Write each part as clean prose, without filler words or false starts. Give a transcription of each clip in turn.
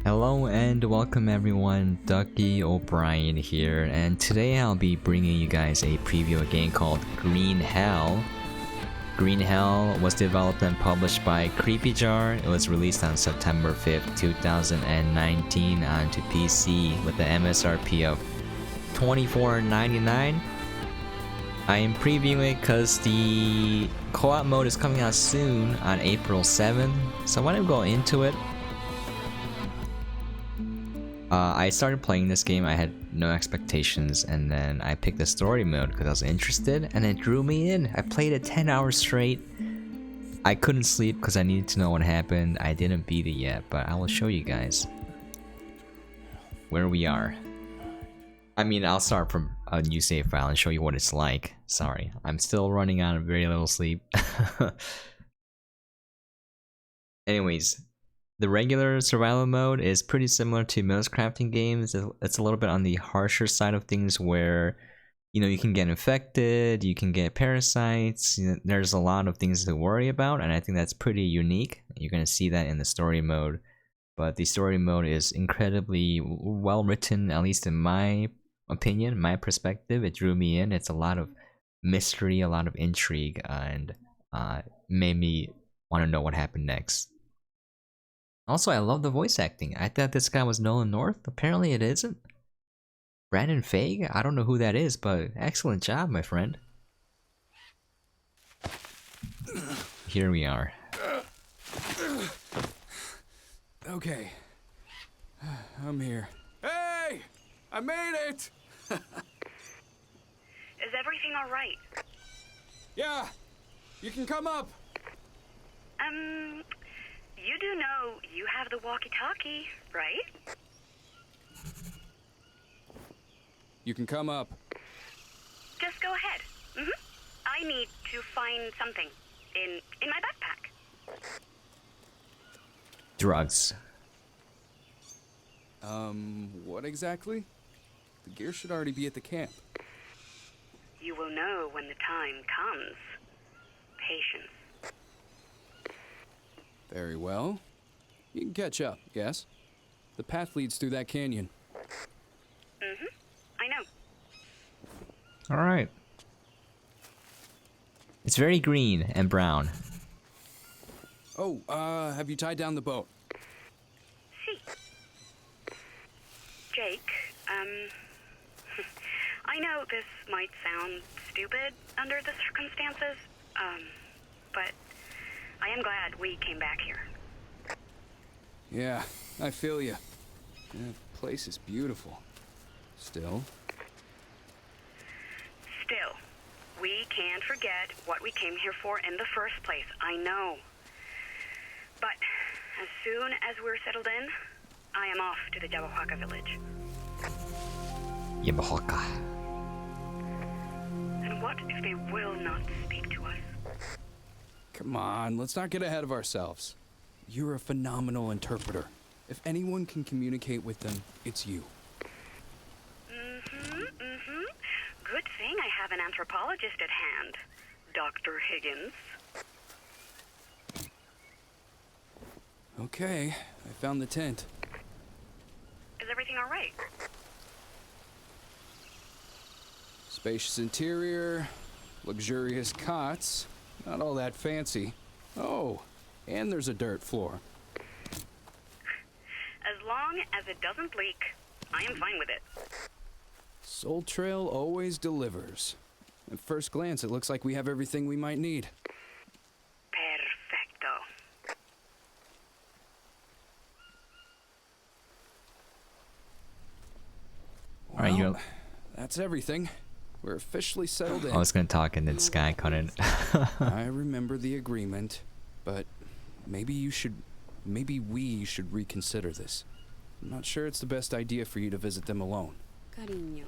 Hello and welcome everyone, duckyobrien here, and today I'll be bringing you guys a preview of a game called Green Hell. Green Hell was developed and published by CreepyJar. It was released on September 5th, 2019 onto PC with the MSRP of $24.99. I am previewing it because the co-op mode is coming out soon on April 7th, so I want to go into it. I started playing this game, I had no expectations, and then I picked the story mode because I was interested, and it drew me in. I played it 10 hours straight. I couldn't sleep because I needed to know what happened. I didn't beat it yet, but I will show you guys where we are. I mean, I'll start from a new save file and show you what it's like. Sorry, I'm still running out of very little sleep. Anyways. The regular survival mode is pretty similar to most crafting games. It's a little bit on the harsher side of things where, you can get infected, you can get parasites, there's a lot of things to worry about, and I think that's pretty unique. You're going to see that in the story mode. But the story mode is incredibly well written, at least in my opinion, my perspective. It drew me in. It's a lot of mystery, a lot of intrigue, and made me want to know what happened next. Also, I love the voice acting. I thought this guy was Nolan North. Apparently it isn't. Brandon Feig? I don't know who that is, but excellent job, my friend. Here we are. Okay. I'm here. Hey! I made it! Is everything alright? Yeah! You can come up! You do know you have the walkie-talkie, right? You can come up. Just go ahead. I need to find something in my backpack. Drugs. What exactly? The gear should already be at the camp. You will know when the time comes. Patience. Very well. You can catch up, yes? The path leads through that canyon. I know. Alright. It's very green and brown. Oh, have you tied down the boat? See. Jake, I know this might sound stupid under the circumstances, but I am glad we came back here. Yeah, I feel you. The place is beautiful. Still, we can't forget what we came here for in the first place. I know. But as soon as we're settled in, I am off to the Yabahuaca village. Yabahuaca. And what if they will not speak to us? come on, let's not get ahead of ourselves. You're a phenomenal interpreter. If anyone can communicate with them, it's you. Good thing I have an anthropologist at hand, Dr. Higgins. Okay, I found the tent. Is everything all right? Spacious interior, luxurious cots, not all that fancy. Oh, and there's a dirt floor. As long as it doesn't leak, I am fine with it. Soul Trail always delivers. At first glance, it looks like we have everything we might need. Perfecto. Well, that's everything. We're officially settled in. I was gonna talk and then Sky couldn't. I remember the agreement, but maybe we should reconsider this. I'm not sure it's the best idea for you to visit them alone. Cariño,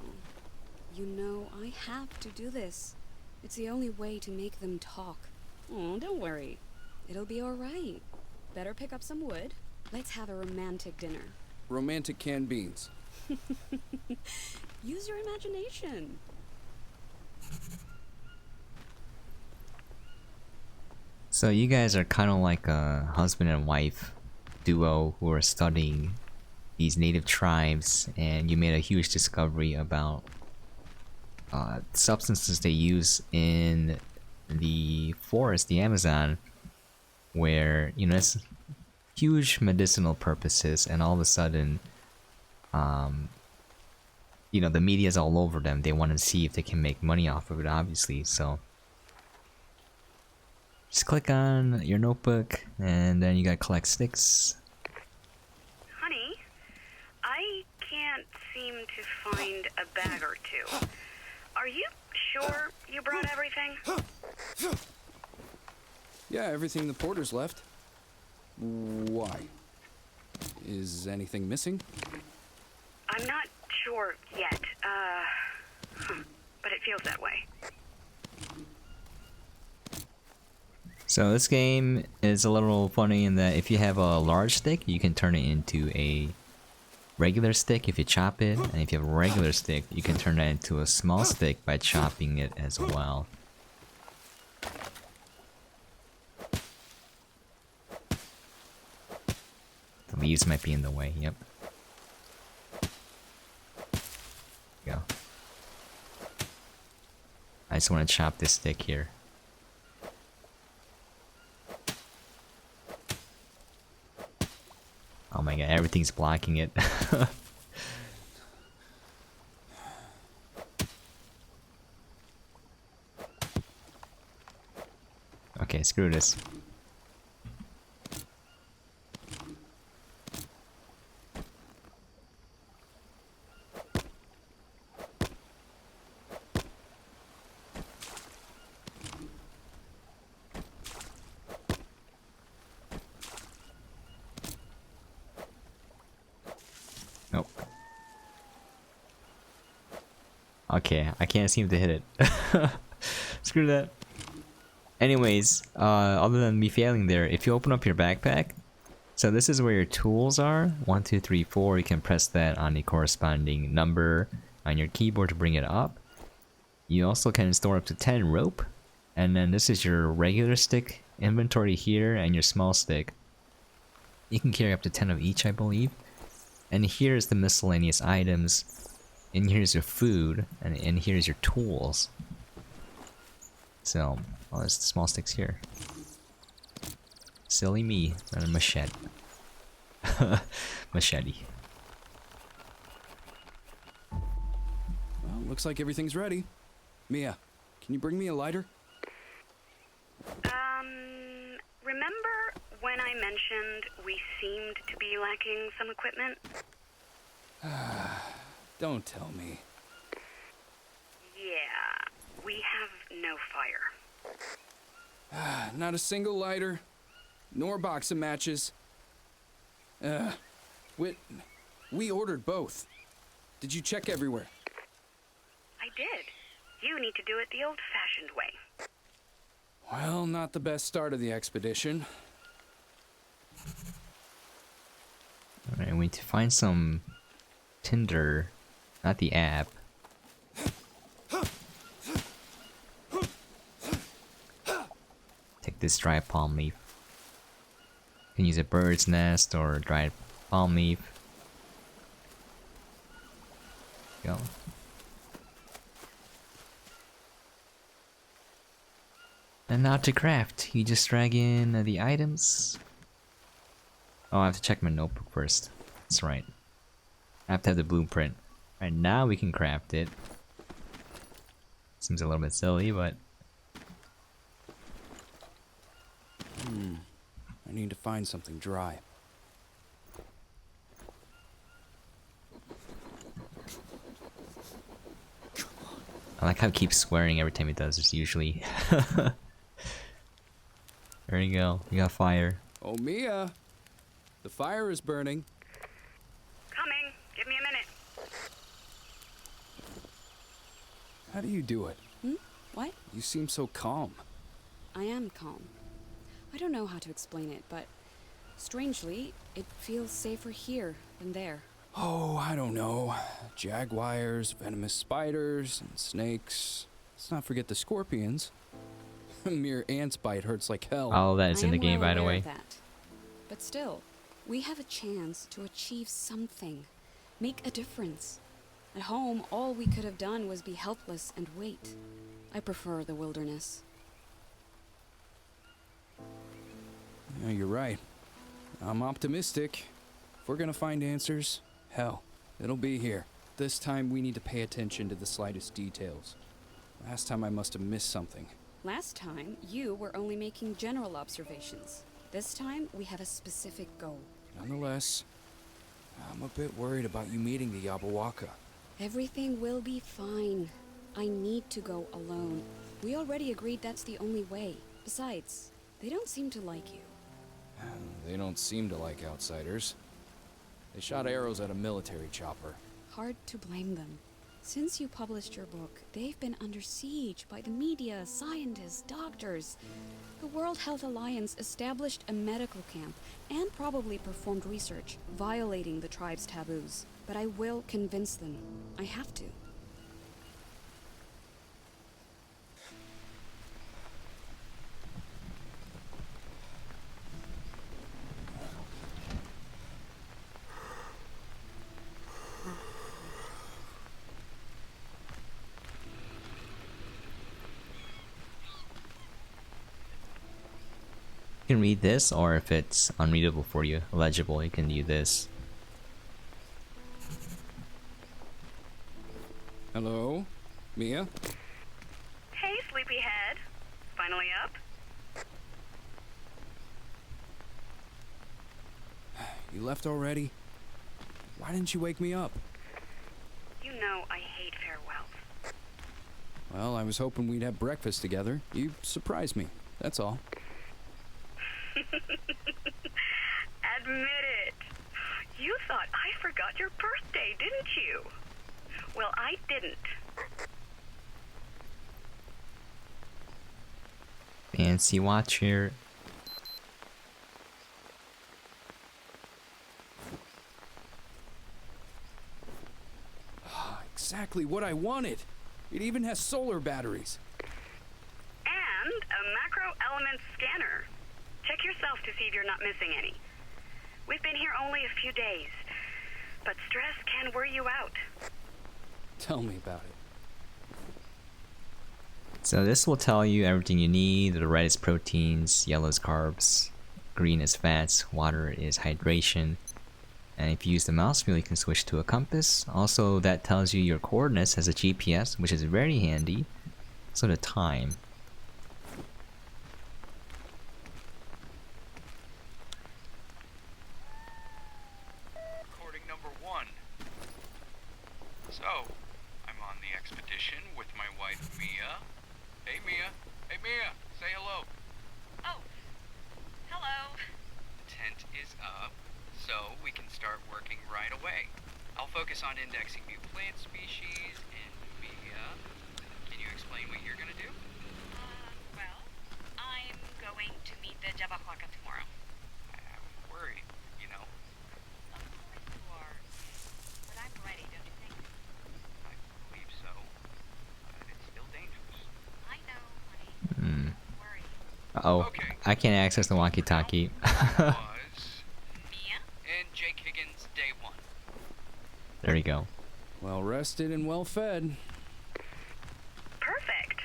you know I have to do this. It's the only way to make them talk. Oh, don't worry. It'll be alright. Better pick up some wood. Let's have a romantic dinner. Romantic canned beans. Use your imagination. So you guys are kind of like a husband and wife duo who are studying these native tribes, and you made a huge discovery about substances they use in the forest, the Amazon, where it's huge medicinal purposes, and all of a sudden, the media's all over them. They want to see if they can make money off of it, obviously. So just click on your notebook, and then you gotta collect sticks. Honey, I can't seem to find a bag or two. Are you sure you brought everything? Yeah, everything the porters left. Why? Is anything missing? I'm not sure yet. But it feels that way. So this game is a little funny in that if you have a large stick, you can turn it into a regular stick if you chop it, and if you have a regular stick, you can turn that into a small stick by chopping it as well. The leaves might be in the way, yep. Go. I just want to chop this stick here. Oh my god, everything's blocking it. Okay, screw this. Nope. Okay, I can't seem to hit it. Screw that. Anyways, other than me failing there, if you open up your backpack, so this is where your tools are. 1, 2, 3, 4. You can press that on the corresponding number on your keyboard to bring it up. You also can store up to 10 rope. And then this is your regular stick inventory here and your small stick. You can carry up to 10 of each, I believe. And here's the miscellaneous items. And here's your food. And here's your tools. So, oh, there's the small sticks here. Silly me, and a machete. Machete. Well, looks like everything's ready. Mia, can you bring me a lighter? Remember when I mentioned we seemed to be lacking some equipment? Don't tell me. Yeah, we have no fire. Not a single lighter, nor box of matches. We ordered both. Did you check everywhere? I did. You need to do it the old-fashioned way. Well, not the best start of the expedition. Alright, we need to find some tinder, not the app. Take this dry palm leaf. You can use a bird's nest or dried palm leaf. Go. And now to craft, you just drag in the items. Oh, I have to check my notebook first. That's right. I have to have the blueprint. Right, now we can craft it. Seems a little bit silly, but... I need to find something dry. I like how he keeps swearing every time he does this, usually. There you go. You got fire. Oh, Mia! The fire is burning. Coming. Give me a minute. How do you do it? What? You seem so calm. I am calm. I don't know how to explain it, but strangely, it feels safer here than there. Oh, I don't know. Jaguars, venomous spiders, and snakes. Let's not forget the scorpions. A mere ant's bite hurts like hell. All that is I in the am game, well by the aware way. of that. But still, We have a chance to achieve something, make a difference. At home, all we could have done was be helpless and wait. I prefer the wilderness. Yeah, you're right. I'm optimistic. If we're gonna find answers, hell, it'll be here. This time we need to pay attention to the slightest details. Last time I must have missed something. Last time, you were only making general observations. This time, we have a specific goal. Nonetheless, I'm a bit worried about you meeting the Yabawaka. Everything will be fine. I need to go alone. We already agreed that's the only way. Besides, they don't seem to like you. They don't seem to like outsiders. They shot arrows at a military chopper. Hard to blame them. Since you published your book, they've been under siege by the media, scientists, doctors. The World Health Alliance established a medical camp and probably performed research, violating the tribe's taboos. But I will convince them. I have to. You can read this, or if it's unreadable for you, illegible, you can do this. Hello? Mia? Hey, sleepyhead. Finally up? You left already? Why didn't you wake me up? You know I hate farewells. Well, I was hoping we'd have breakfast together. You surprised me, that's all. Admit it. You thought I forgot your birthday, didn't you? Well, I didn't. Fancy watch here. Exactly what I wanted. It even has solar batteries. And a macro element scanner. Check yourself to see if you're not missing any. We've been here only a few days, but stress can wear you out. Tell me about it. So this will tell you everything you need. The red is proteins, yellow is carbs, green is fats, water is hydration. And if you use the mouse wheel, you can switch to a compass. Also, that tells you your coordinates as a GPS, which is very handy. So the time. Recording number 1. So, I'm on the expedition with my wife Mia. Hey Mia! Hey Mia! Say hello! Oh, hello. The tent is up, so we can start working right away. I'll focus on indexing new plant species, and Mia, can you explain what you're gonna do? Well, I'm going to meet the Jabahwaka tomorrow. I'm worried, you know. Of course you are. But I'm ready, don't you think? I believe so, but it's still dangerous. I know, honey. Hmm. Don't worry. Uh-oh, Okay. I can't access the walkie-talkie. Was Mia? and Jake Higgins, day 1. There you go. Well rested and well fed. Perfect.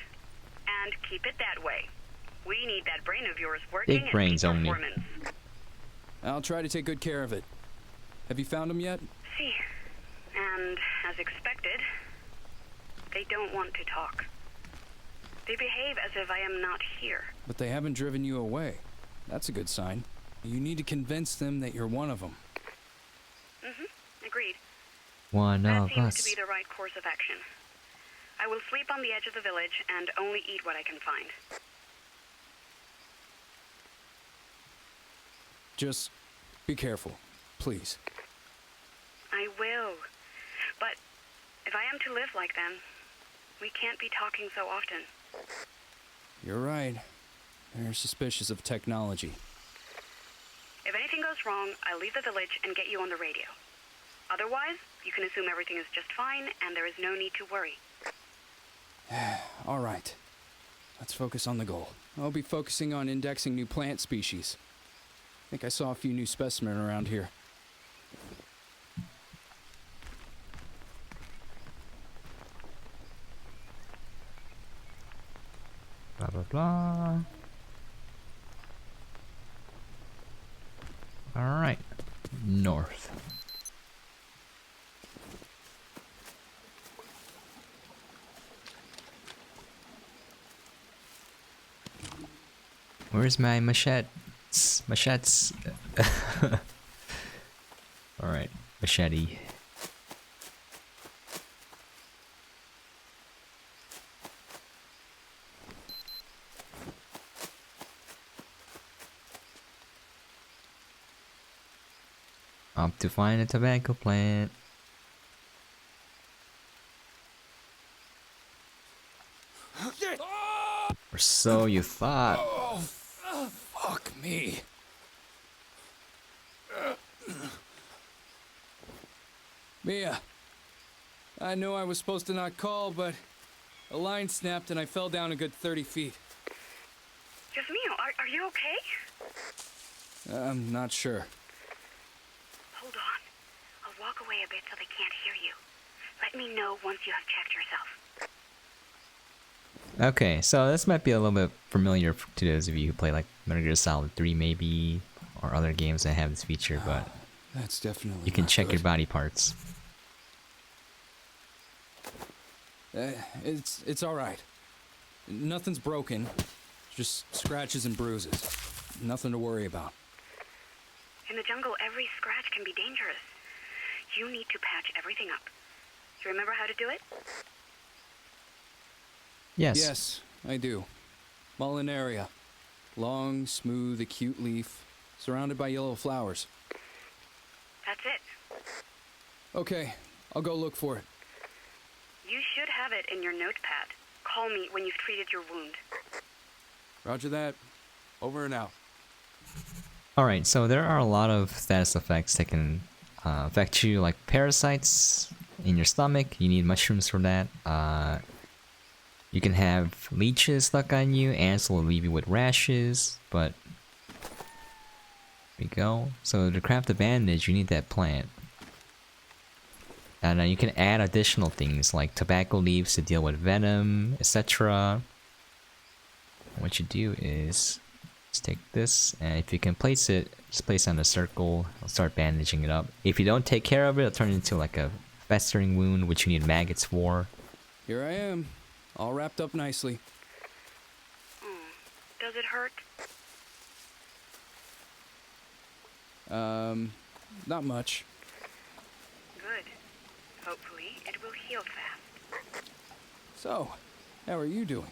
And keep it that way. We need that brain of yours working Big brains at peak only. performance. I'll try to take good care of it. Have you found them yet? See, and as expected, they don't want to talk. They behave as if I am not here. But they haven't driven you away. That's a good sign. You need to convince them that you're one of them. Agreed. One That of seems to us. be the right course of action. I will sleep on the edge of the village and only eat what I can find. Just be careful, please. I will. But if I am to live like them, we can't be talking so often. You're right. They're suspicious of technology. If anything goes wrong, I'll leave the village and get you on the radio. Otherwise, you can assume everything is just fine and there is no need to worry. All right. Let's focus on the goal. I'll be focusing on indexing new plant species. think I saw a few new specimen around here. Blah, blah, blah. Alright. North. Where's my machetes? Machetes. Alright, machete. Up to find a tobacco plant. Or so you thought. Oh, fuck me. Mia, I know I was supposed to not call, but a line snapped and I fell down a good 30 feet. Just Mio, are you okay? I'm not sure. Hold on. I'll walk away a bit so they can't hear you. Let me know once you have checked yourself. Okay, so this might be a little bit familiar to those of you who play like Metal Gear Solid 3 maybe, or other games that have this feature, but That's definitely you can not check good. your body parts. It's all right. Nothing's broken. Just scratches and bruises. Nothing to worry about. In the jungle, every scratch can be dangerous. You need to patch everything up. Do you remember how to do it? Yes. Yes, I do. Mullen area. Long, smooth, acute leaf, surrounded by yellow flowers. That's it. Okay, I'll go look for it. You should have it in your notepad. Call me when you've treated your wound. Roger that. Over and out. Alright, so there are a lot of status effects that can affect you, like parasites in your stomach. You need mushrooms for that. You can have leeches stuck on you. Ants will leave you with rashes, but there we go. So to craft a bandage, you need that plant. And you can add additional things like tobacco leaves to deal with venom, etc. What you do is just take this, and if you can place it, just place it on a circle. I'll start bandaging it up. If you don't take care of it, it'll turn into like a festering wound, which you need maggots for. Here I am, all wrapped up nicely. Does it hurt? Not much. Good. Hopefully, it will heal fast. So, how are you doing?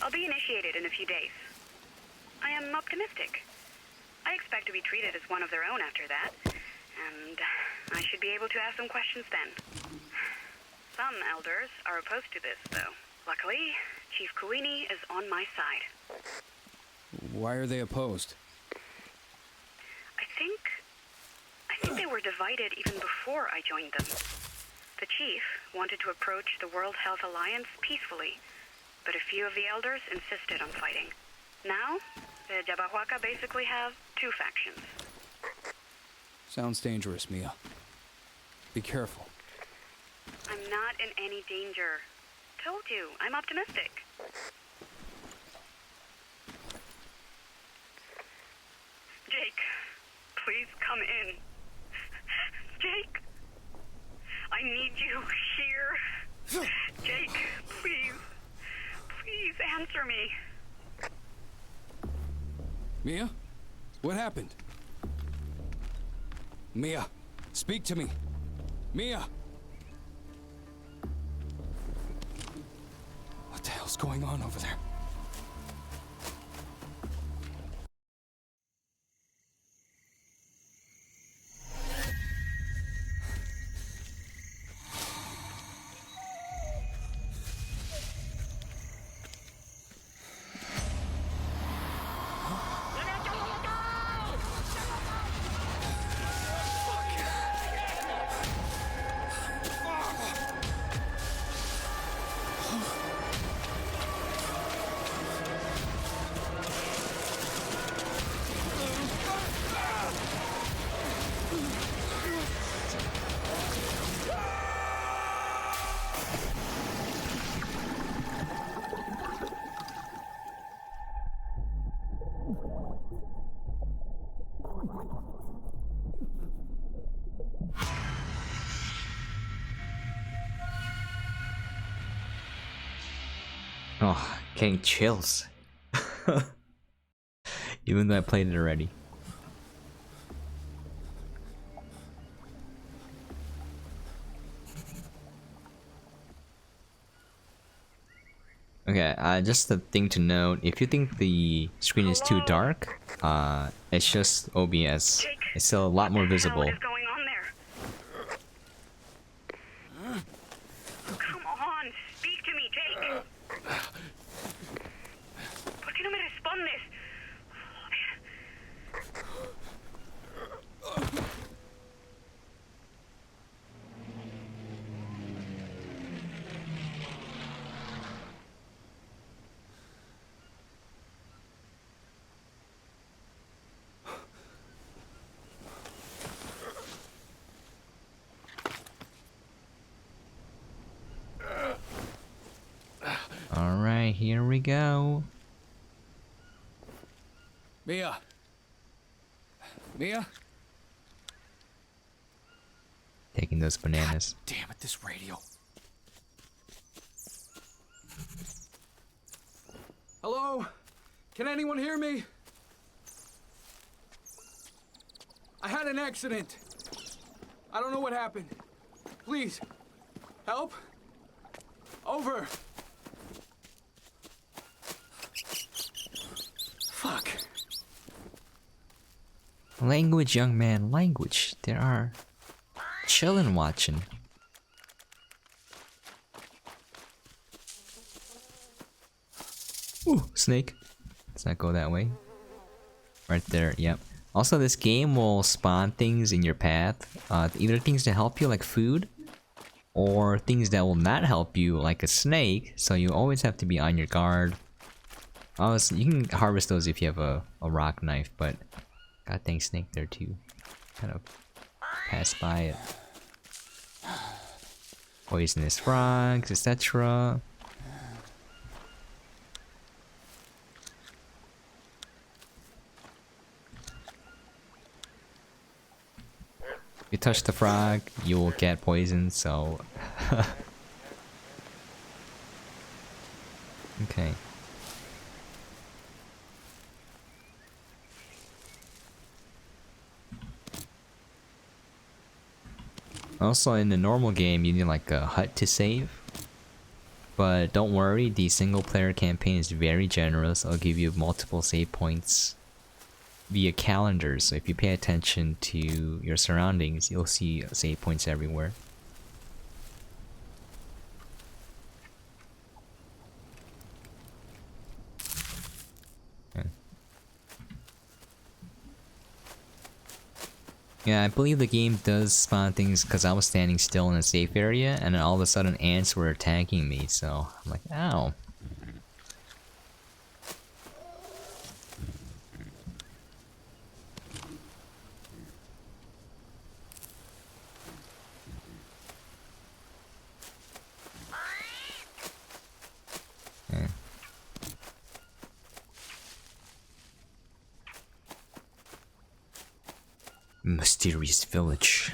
I'll be initiated in a few days. I am optimistic. I expect to be treated as one of their own after that, and I should be able to ask some questions then. Some elders are opposed to this, though. Luckily, Chief Kuini is on my side. Why are they opposed? I think they were divided even before I joined them. The chief wanted to approach the World Health Alliance peacefully, but a few of the elders insisted on fighting. Now, the Jabahuaca basically have two factions. Sounds dangerous, Mia. Be careful. I'm not in any danger. Told you, I'm optimistic. Jake, please come in. Jake, I need you here. Jake, please. Please answer me. Mia? What happened? Mia, speak to me. Mia! What the hell's going on over there? Oh, getting chills. Even though I played it already. Okay, just a thing to note, if you think the screen is too dark, it's just OBS. Jake, It's still a lot more what the visible. hell is going on there? Come on, speak to me, Jake. ¿Por qué no me respondes? Alright, here we go. Mia! Mia? Taking those bananas. Damn it, this radio. Hello? Can anyone hear me? I had an accident. I don't know what happened. Please, help? Over. Fuck. Language, young man, language. There are chillin' watching. Ooh, snake. Let's not go that way. Right there, yep. Also, this game will spawn things in your path. Either things to help you, like food, or things that will not help you, like a snake. So you always have to be on your guard. Also, you can harvest those if you have a rock knife, but god dang snake there too. Kind of pass by it. Poisonous frogs, etc. If you touch the frog, you will get poisoned, so... Okay. Also, in the normal game, you need like a hut to save. But don't worry, the single player campaign is very generous. I'll give you multiple save points via calendars. So if you pay attention to your surroundings, you'll see save points everywhere. Yeah, I believe the game does spawn things because I was standing still in a safe area and then all of a sudden ants were attacking me, so I'm like, ow. Yeah. Mysterious village.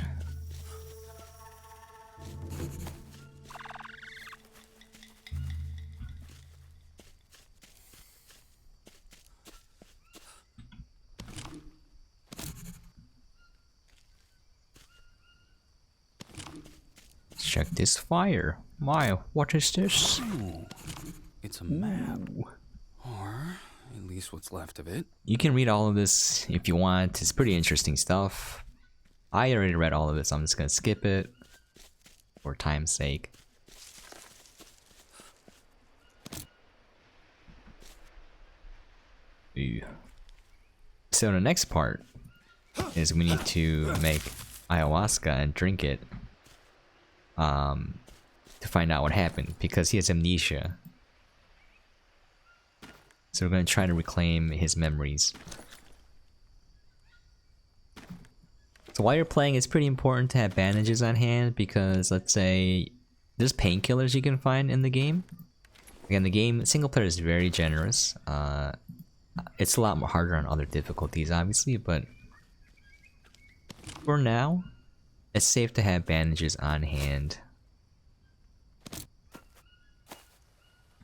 Let's check this fire. My, what is this? Ooh, it's a map. Or at least what's left of it. You can read all of this if you want. It's pretty interesting stuff. I already read all of it, so I'm just gonna skip it for time's sake. Ooh. So the next part is we need to make ayahuasca and drink it to find out what happened because he has amnesia. So we're gonna try to reclaim his memories. So while you're playing, it's pretty important to have bandages on hand because let's say there's painkillers you can find in the game. Again, the game single player is very generous. It's a lot more harder on other difficulties, obviously, but for now, it's safe to have bandages on hand.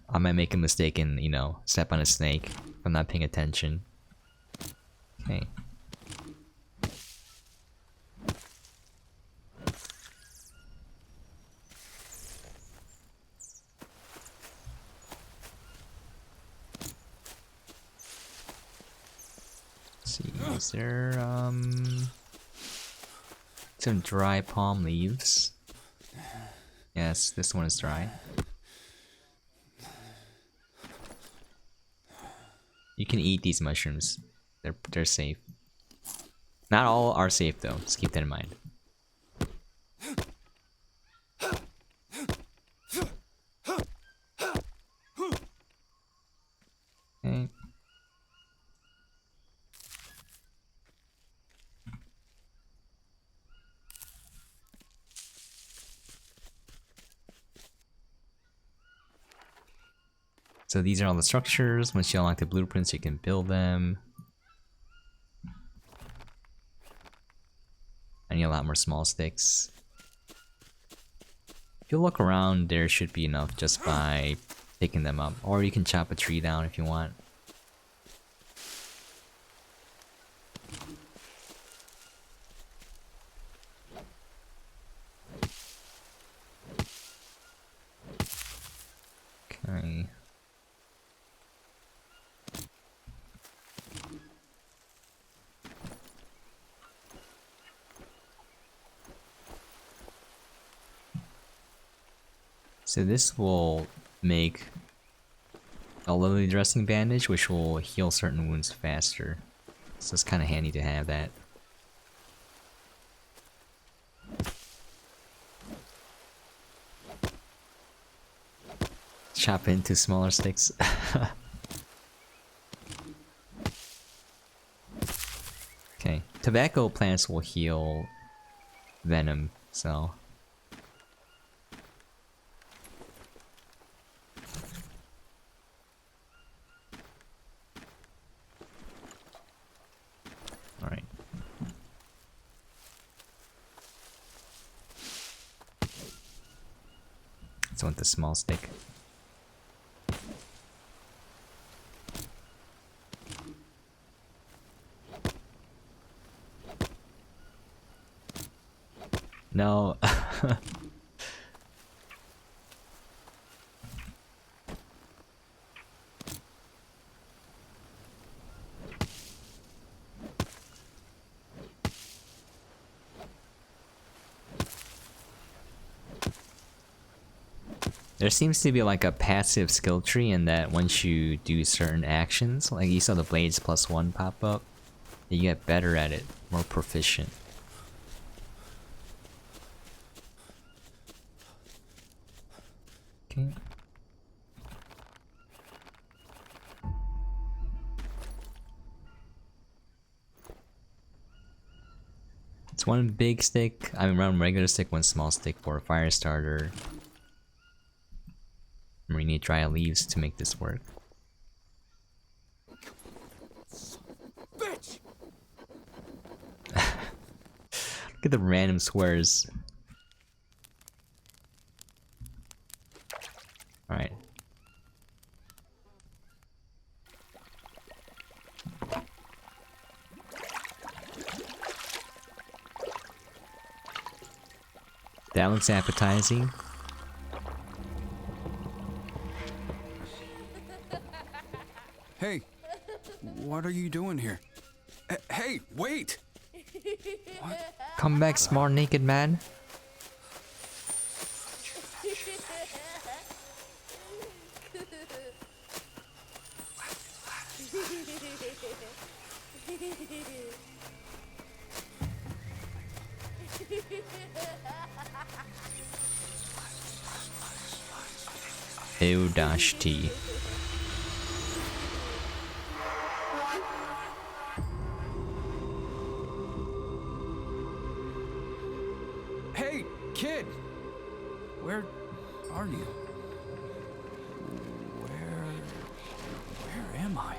I might make a mistake and, you know, step on a snake if I'm not paying attention. Okay. Let's see, is there some dry palm leaves? Yes, this one is dry. You can eat these mushrooms. They're safe. Not all are safe though. Just keep that in mind. Okay. So these are all the structures. Once you unlock the blueprints, you can build them. I need a lot more small sticks. If you look around, there should be enough just by picking them up. Or you can chop a tree down if you want. Okay. So this will make a lily dressing bandage, which will heal certain wounds faster. So it's kind of handy to have that. Chop into smaller sticks. Okay, tobacco plants will heal venom, so... Alright. Let's want the small stick. No. There seems to be like a passive skill tree in that once you do certain actions, like you saw the blades +1 pop up, you get better at it, more proficient. Okay. It's one big stick, one regular stick, one small stick for a fire starter. And we need dry leaves to make this work. Bitch! Look at the random swears. Alright. That looks appetizing. Hey, what are you doing here? Hey, wait! What? Come back, smart naked man. Ew dash tea. Hey, kid! Where are you? Where am I?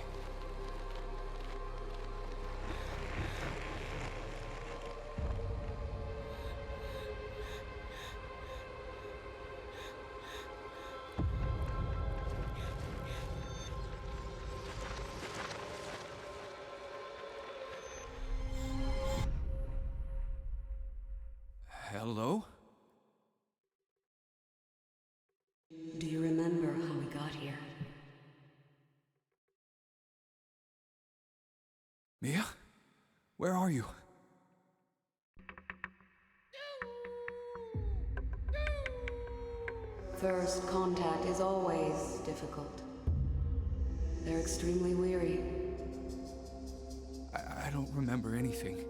Hello? Do you remember how we got here? Mia? Where are you? First contact is always difficult. They're extremely weary. I don't remember anything.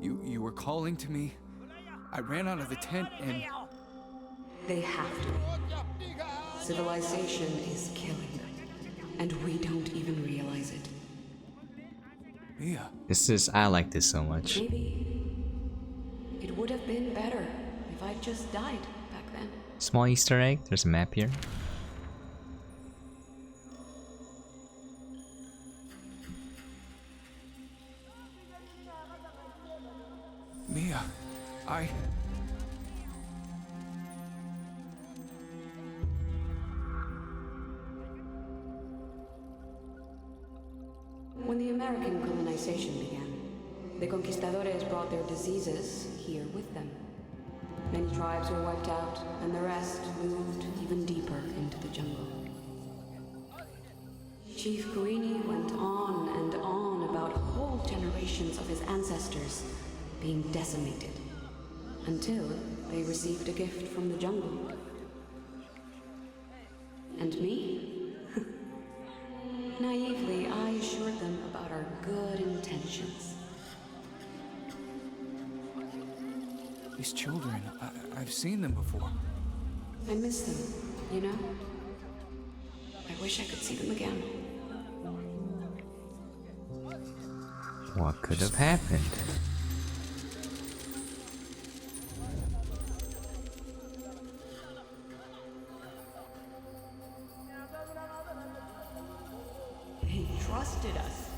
You were calling to me. I ran out of the tent and... They have to. Civilization is killing them, and we don't even realize it. Mia. I like this so much. Maybe it would have been better if I'd just died back then. Small Easter egg, there's a map here. Mia, When the American colonization began, the conquistadores brought their diseases here with them. Many tribes were wiped out, and the rest moved even deeper into the jungle. Chief Gurini went on and on about whole generations of his ancestors being decimated, until they received a gift from the jungle. And me? Naively, I assured them about our good intentions. these children, I've seen them before. I miss them, you know? I wish I could see them again. What could have happened? They trusted us.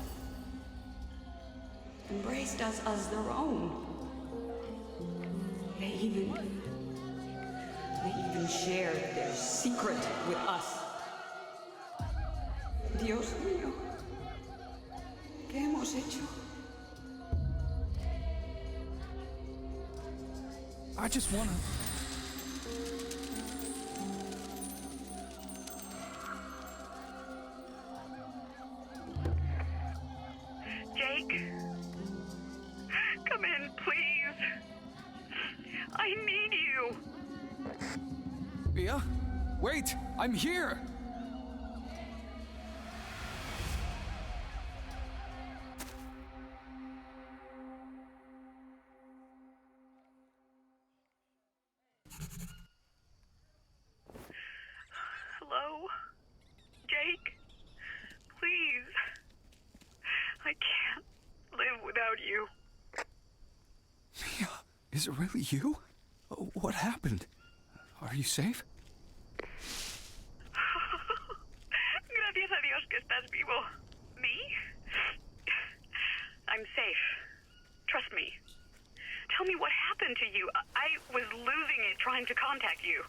Embraced us as their own. They even shared their secret with us. Dios mío. ¿Qué hemos hecho? I just wanna... Jake? Come in, please. I need you. Mia? Wait! I'm here! Hello? Jake? Please. I can't live without you. Mia, is it really you? What happened? Are you safe? Gracias a Dios que estás vivo. Me? I'm safe. Trust me. Tell me what happened to you. I was losing it trying to contact you.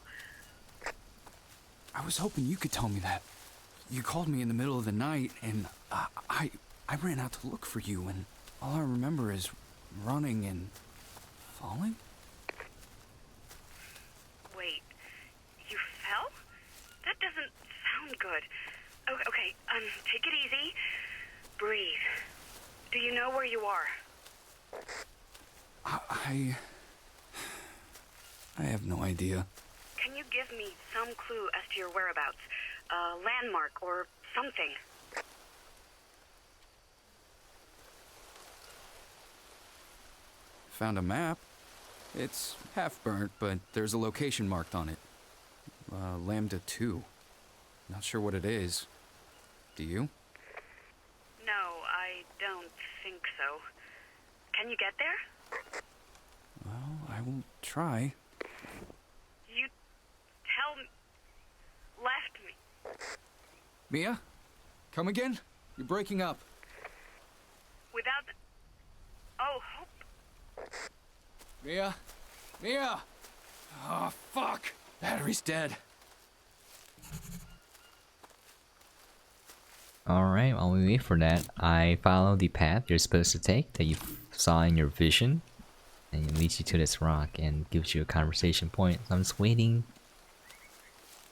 I was hoping you could tell me that. You called me in the middle of the night, and I ran out to look for you, and all I remember is running and falling? Wait, you fell? That doesn't sound good. Okay, take it easy. Breathe. Do you know where you are? I have no idea. Can you give me some clue as to your whereabouts? A landmark or something? Found a map. It's half burnt, but there's a location marked on it. Lambda 2. Not sure what it is. Do you? No, I don't think so. Can you get there? Well, I will try. You left me. Mia? Come again? You're breaking up. Without hope. Mia? Mia! Oh, fuck! Battery's dead. Alright, while we wait for that, I follow the path you're supposed to take that you saw in your vision. And it leads you to this rock and gives you a conversation point. So I'm just waiting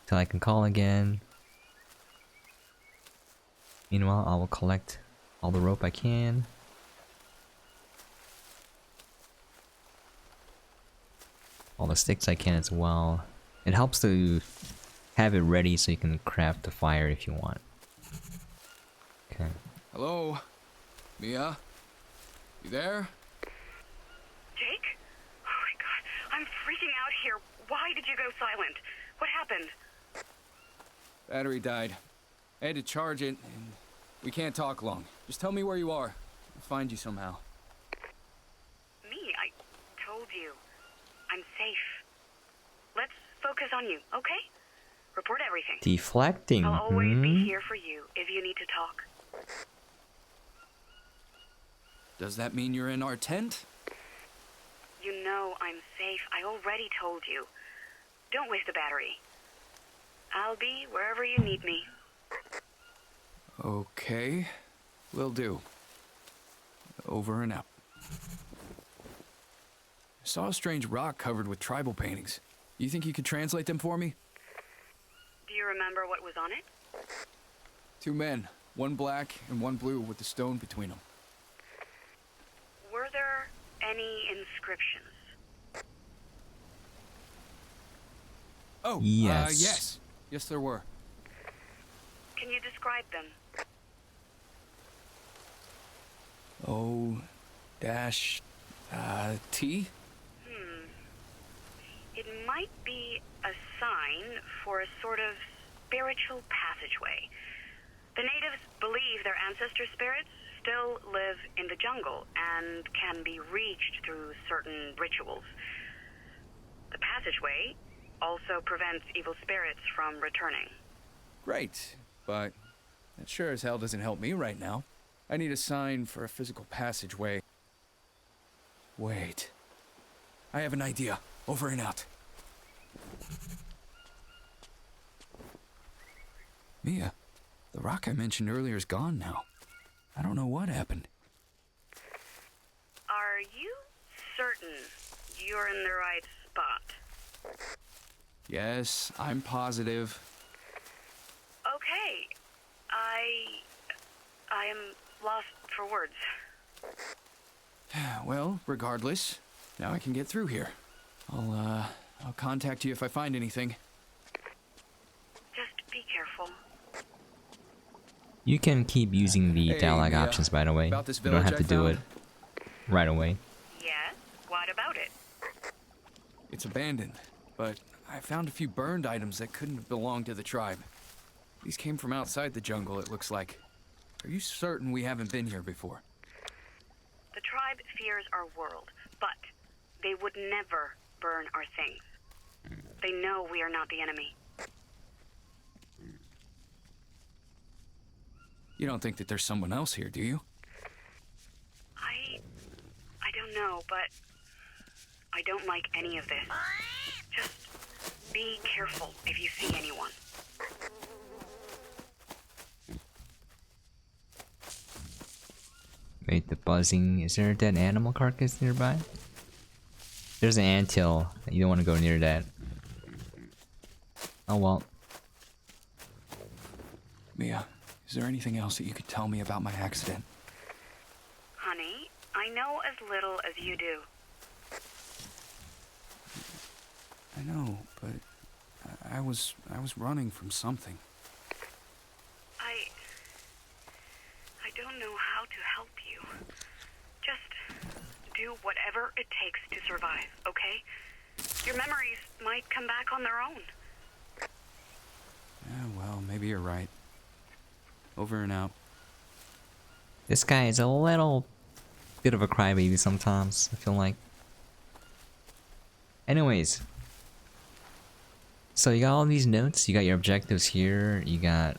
till I can call again. Meanwhile, I will collect all the rope I can. All the sticks I can as well. It helps to have it ready so you can craft the fire if you want. Okay. Hello? Mia? You there? Jake? Oh my god, I'm freaking out here. Why did you go silent? What happened? Battery died. I had to charge it, and we can't talk long. Just tell me where you are. I'll find you somehow. Me? I told you. I'm safe. Let's focus on you, okay? Report everything. Deflecting. I'll always be here for you if you need to talk. Does that mean you're in our tent? You know I'm safe. I already told you. Don't waste the battery. I'll be wherever you need me. Okay. Will do. Over and out. I saw a strange rock covered with tribal paintings. You think you could translate them for me? Do you remember what was on it? 2 men, one black and one blue with a stone between them. Were there any inscriptions? Oh, Yes. yes. Yes, there were. Can you describe them? O-T? It might be a sign for a sort of spiritual passageway. The natives believe their ancestor spirits still live in the jungle and can be reached through certain rituals. The passageway also prevents evil spirits from returning. Great, but that sure as hell doesn't help me right now. I need a sign for a physical passageway. Wait. I have an idea. Over and out. Mia, the rock I mentioned earlier is gone now. I don't know what happened. Are you certain you're in the right spot? Yes, I'm positive. Okay. I am lost for words. Well, regardless, now I can get through here. I'll contact you if I find anything. Just be careful. You can keep using the Hey, dialogue Mia, options, by the way. about this You don't village have to I do it found? right away. Yes? What about it? It's abandoned, but I found a few burned items that couldn't belong to the tribe. These came from outside the jungle, it looks like. Are you certain we haven't been here before? The tribe fears our world, but they would never burn our things. They know we are not the enemy. You don't think that there's someone else here, do you? I don't know, but I don't like any of this. Just be careful if you see anyone. Wait, the buzzing. Is there a dead animal carcass nearby? There's an anthill. You don't want to go near that. Oh well. Mia, is there anything else that you could tell me about my accident? Honey, I know as little as you do. I know, but I was running from something. I don't know how to help you. Just do whatever it takes to survive, okay? Your memories might come back on their own. Yeah, well, maybe you're right. Over and out. This guy is a little bit of a crybaby sometimes, I feel like. Anyways. So you got all these notes, you got your objectives here, you got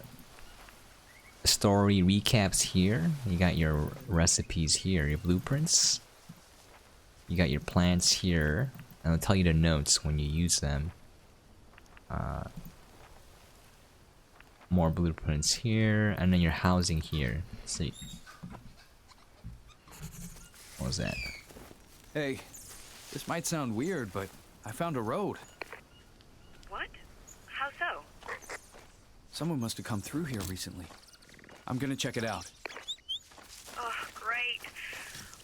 story recaps here, you got your recipes here, your blueprints. You got your plants here, and it'll tell you the notes when you use them. More blueprints here, and then your housing here. So what was that? Hey, This might sound weird, but I found a road. What? How so? Someone must have come through here recently. I'm gonna check it out. Oh, great.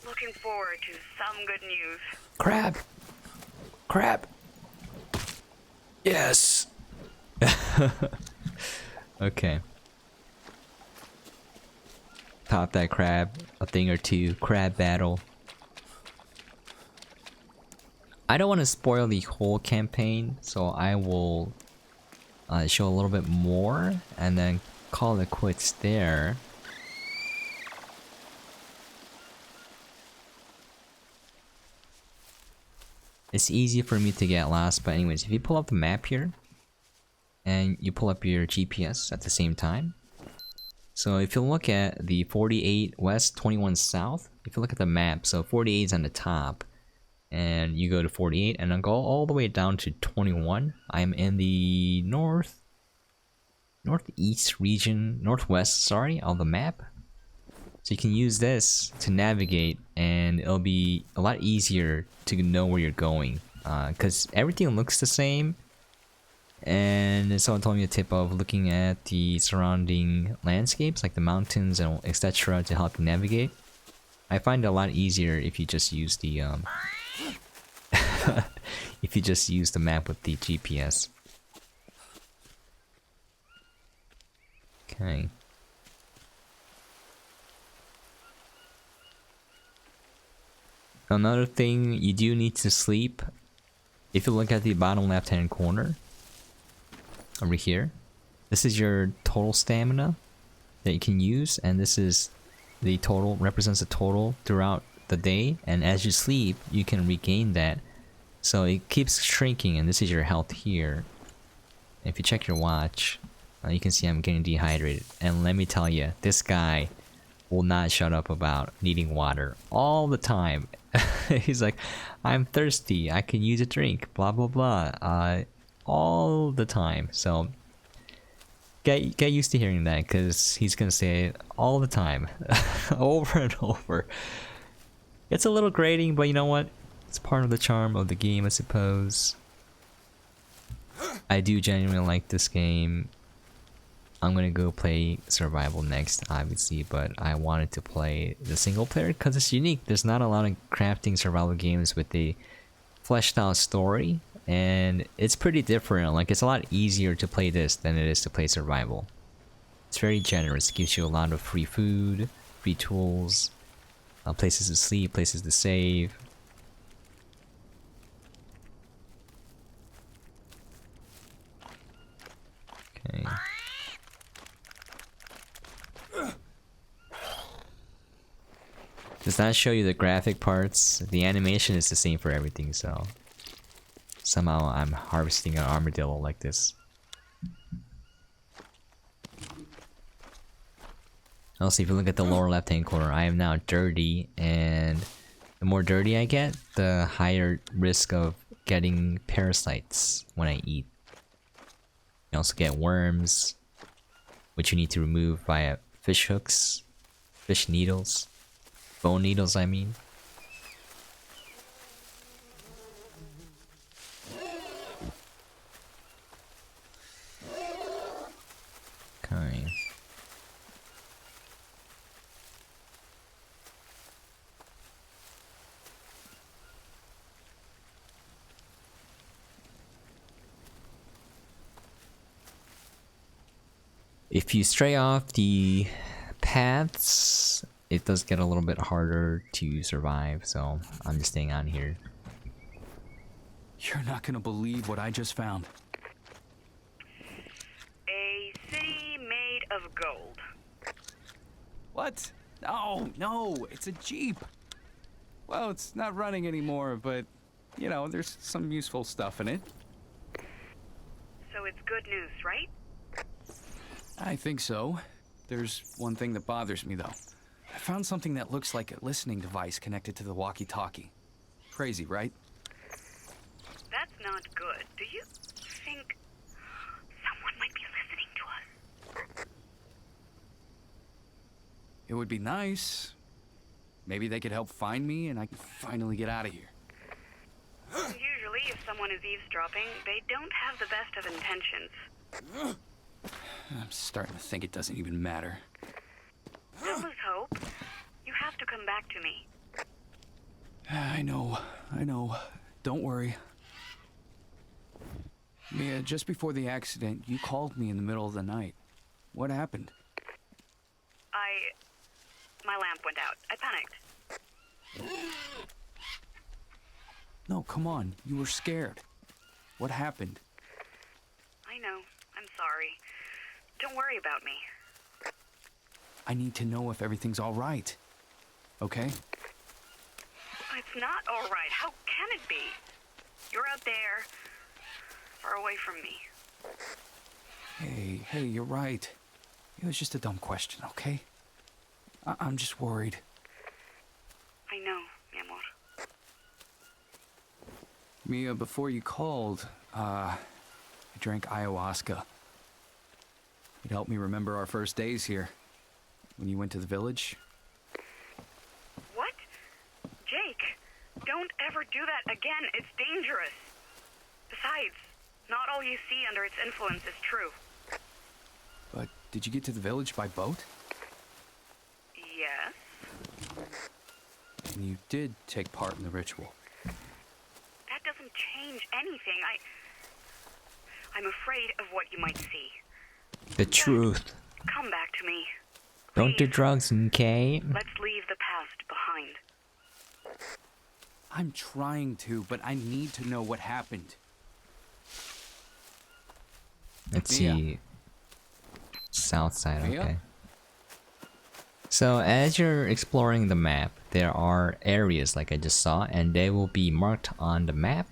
Looking forward to some good news. Crab! Crab! Yes! Okay. Pop that crab, a thing or two, crab battle. I don't want to spoil the whole campaign, so I will show a little bit more and then call it quits there. It's easy for me to get lost, but anyways, if you pull up the map here and you pull up your GPS at the same time. So if you look at the 48 west, 21 south, if you look at the map, so 48 is on the top and you go to 48 and then go all the way down to 21. I'm in the northeast region, northwest, sorry, of the map. So you can use this to navigate and it'll be a lot easier to know where you're going. Because everything looks the same. And someone told me a tip of looking at the surrounding landscapes, like the mountains and etc. to help you navigate. I find it a lot easier if you just use the if you just use the map with the GPS. Okay. Another thing, you do need to sleep. If you look at the bottom left hand corner over here, this is your total stamina that you can use, and this is the total, represents the total throughout the day, and as you sleep you can regain that, so it keeps shrinking. And this is your health here. If you check your watch, you can see I'm getting dehydrated, and let me tell you, this guy will not shut up about needing water all the time. He's like, I'm thirsty, I can use a drink, blah blah blah, all the time. So get used to hearing that, because he's gonna say it all the time, over and over. It's a little grating, but you know what? It's part of the charm of the game, I suppose. I do genuinely like this game. I'm gonna go play survival next, obviously, but I wanted to play the single player because it's unique. There's not a lot of crafting survival games with a fleshed out story, and it's pretty different. Like, it's a lot easier to play this than it is to play survival. It's very generous, it gives you a lot of free food, free tools, places to sleep, places to save. Okay. Does not show you the graphic parts. The animation is the same for everything, so somehow I'm harvesting an armadillo like this. Also, if you look at the lower left hand corner, I am now dirty, and the more dirty I get, the higher risk of getting parasites when I eat. You also get worms, which you need to remove via fish hooks, fish needles. Bone needles, I mean. Okay. If you stray off the paths, it does get a little bit harder to survive, so I'm just staying on here. You're not gonna believe what I just found. A city made of gold. What? No, it's a Jeep. Well, it's not running anymore, but, you know, there's some useful stuff in it. So it's good news, right? I think so. There's one thing that bothers me, though. I found something that looks like a listening device connected to the walkie-talkie. Crazy, right? That's not good. Do you think someone might be listening to us? It would be nice. Maybe they could help find me and I can finally get out of here. someone is eavesdropping, they don't have the best of intentions. I'm starting to think it doesn't even matter. Don't lose hope. You have to come back to me. I know. Don't worry. Mia, just before the accident, you called me in the middle of the night. What happened? My lamp went out. I panicked. No, come on. You were scared. What happened? I know. I'm sorry. Don't worry about me. I need to know if everything's all right. Okay? It's not all right. How can it be? You're out there, far away from me. Hey, you're right. It was just a dumb question, okay? I'm just worried. I know, mi amor. Mia, before you called, I drank ayahuasca. It helped me remember our first days here. When you went to the village. What? Jake, don't ever do that again. It's dangerous. Besides, not all you see under its influence is true. But did you get to the village by boat? Yes. And you did take part in the ritual. That doesn't change anything. I'm afraid of what you might see. The truth. Come back to me. Don't do Please. drugs, okay? Let's leave the past behind. I'm trying to, but I need to know what happened. Let's Mia. see. South side, Mia? okay. So as you're exploring the map, there are areas like I just saw, and they will be marked on the map.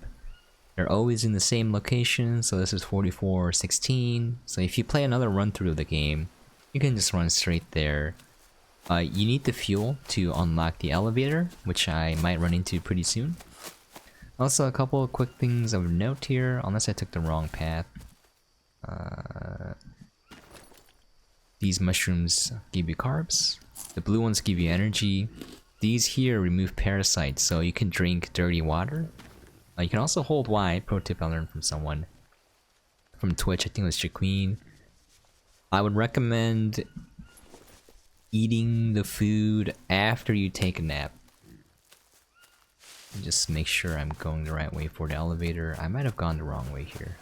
They're always in the same location, so this is 4416. So if you play another run through of the game, you can just run straight there. You need the fuel to unlock the elevator, which I might run into pretty soon. Also, a couple of quick things of note here, unless I took the wrong path. These mushrooms give you carbs. The blue ones give you energy. These here remove parasites, so you can drink dirty water. You can also hold Y, pro tip I learned from someone. From Twitch, I think it was Jaqueen. I would recommend eating the food after you take a nap. Just make sure I'm going the right way for the elevator. I might have gone the wrong way here.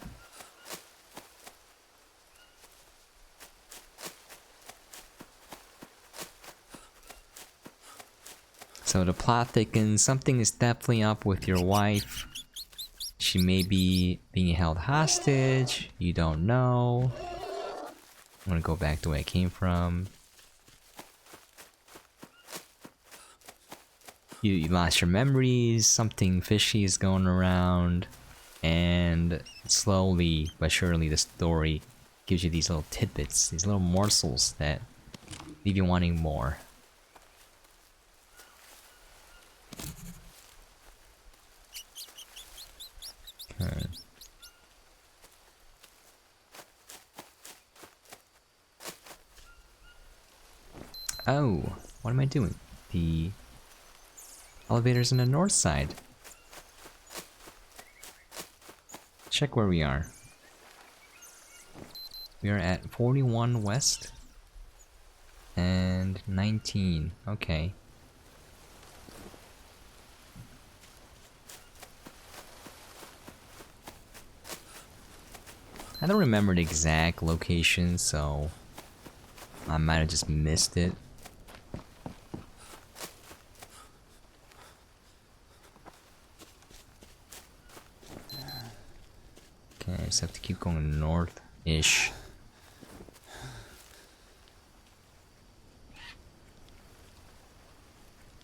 So the plot thickens. Something is definitely up with your wife. She may be being held hostage. You don't know. I'm gonna go back the way I came from. You lost your memories. Something fishy is going around. And slowly but surely the story gives you these little tidbits, these little morsels that leave you wanting more. Okay. Oh, what am I doing? The elevator's on the north side. Check where we are. We are at 41 west and 19. Okay. I don't remember the exact location, so I might have just missed it. Okay, I just have to keep going north-ish.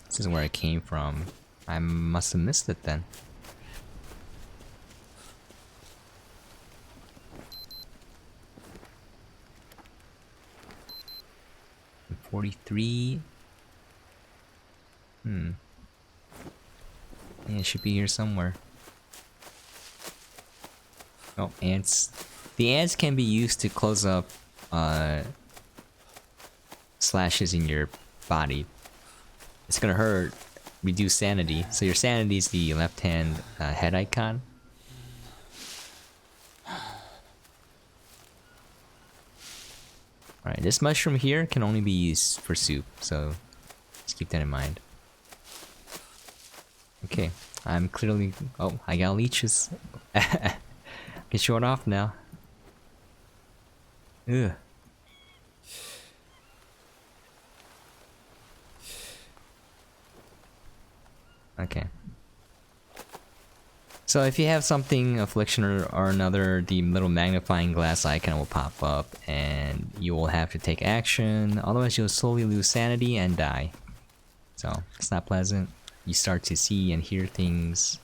This is where I came from. I must have missed it then. 43. Yeah, it should be here somewhere. Oh, ants. The ants can be used to close up slashes in your body. It's gonna hurt. Reduce sanity. So your sanity is the left hand head icon. Alright, this mushroom here can only be used for soup, so just keep that in mind. Okay, I'm clearly... Oh, I got leeches. Get short off now. Ugh. Okay. So if you have something, affliction or another, the little magnifying glass icon will pop up and you will have to take action, otherwise you'll slowly lose sanity and die. So, it's not pleasant. You start to see and hear things.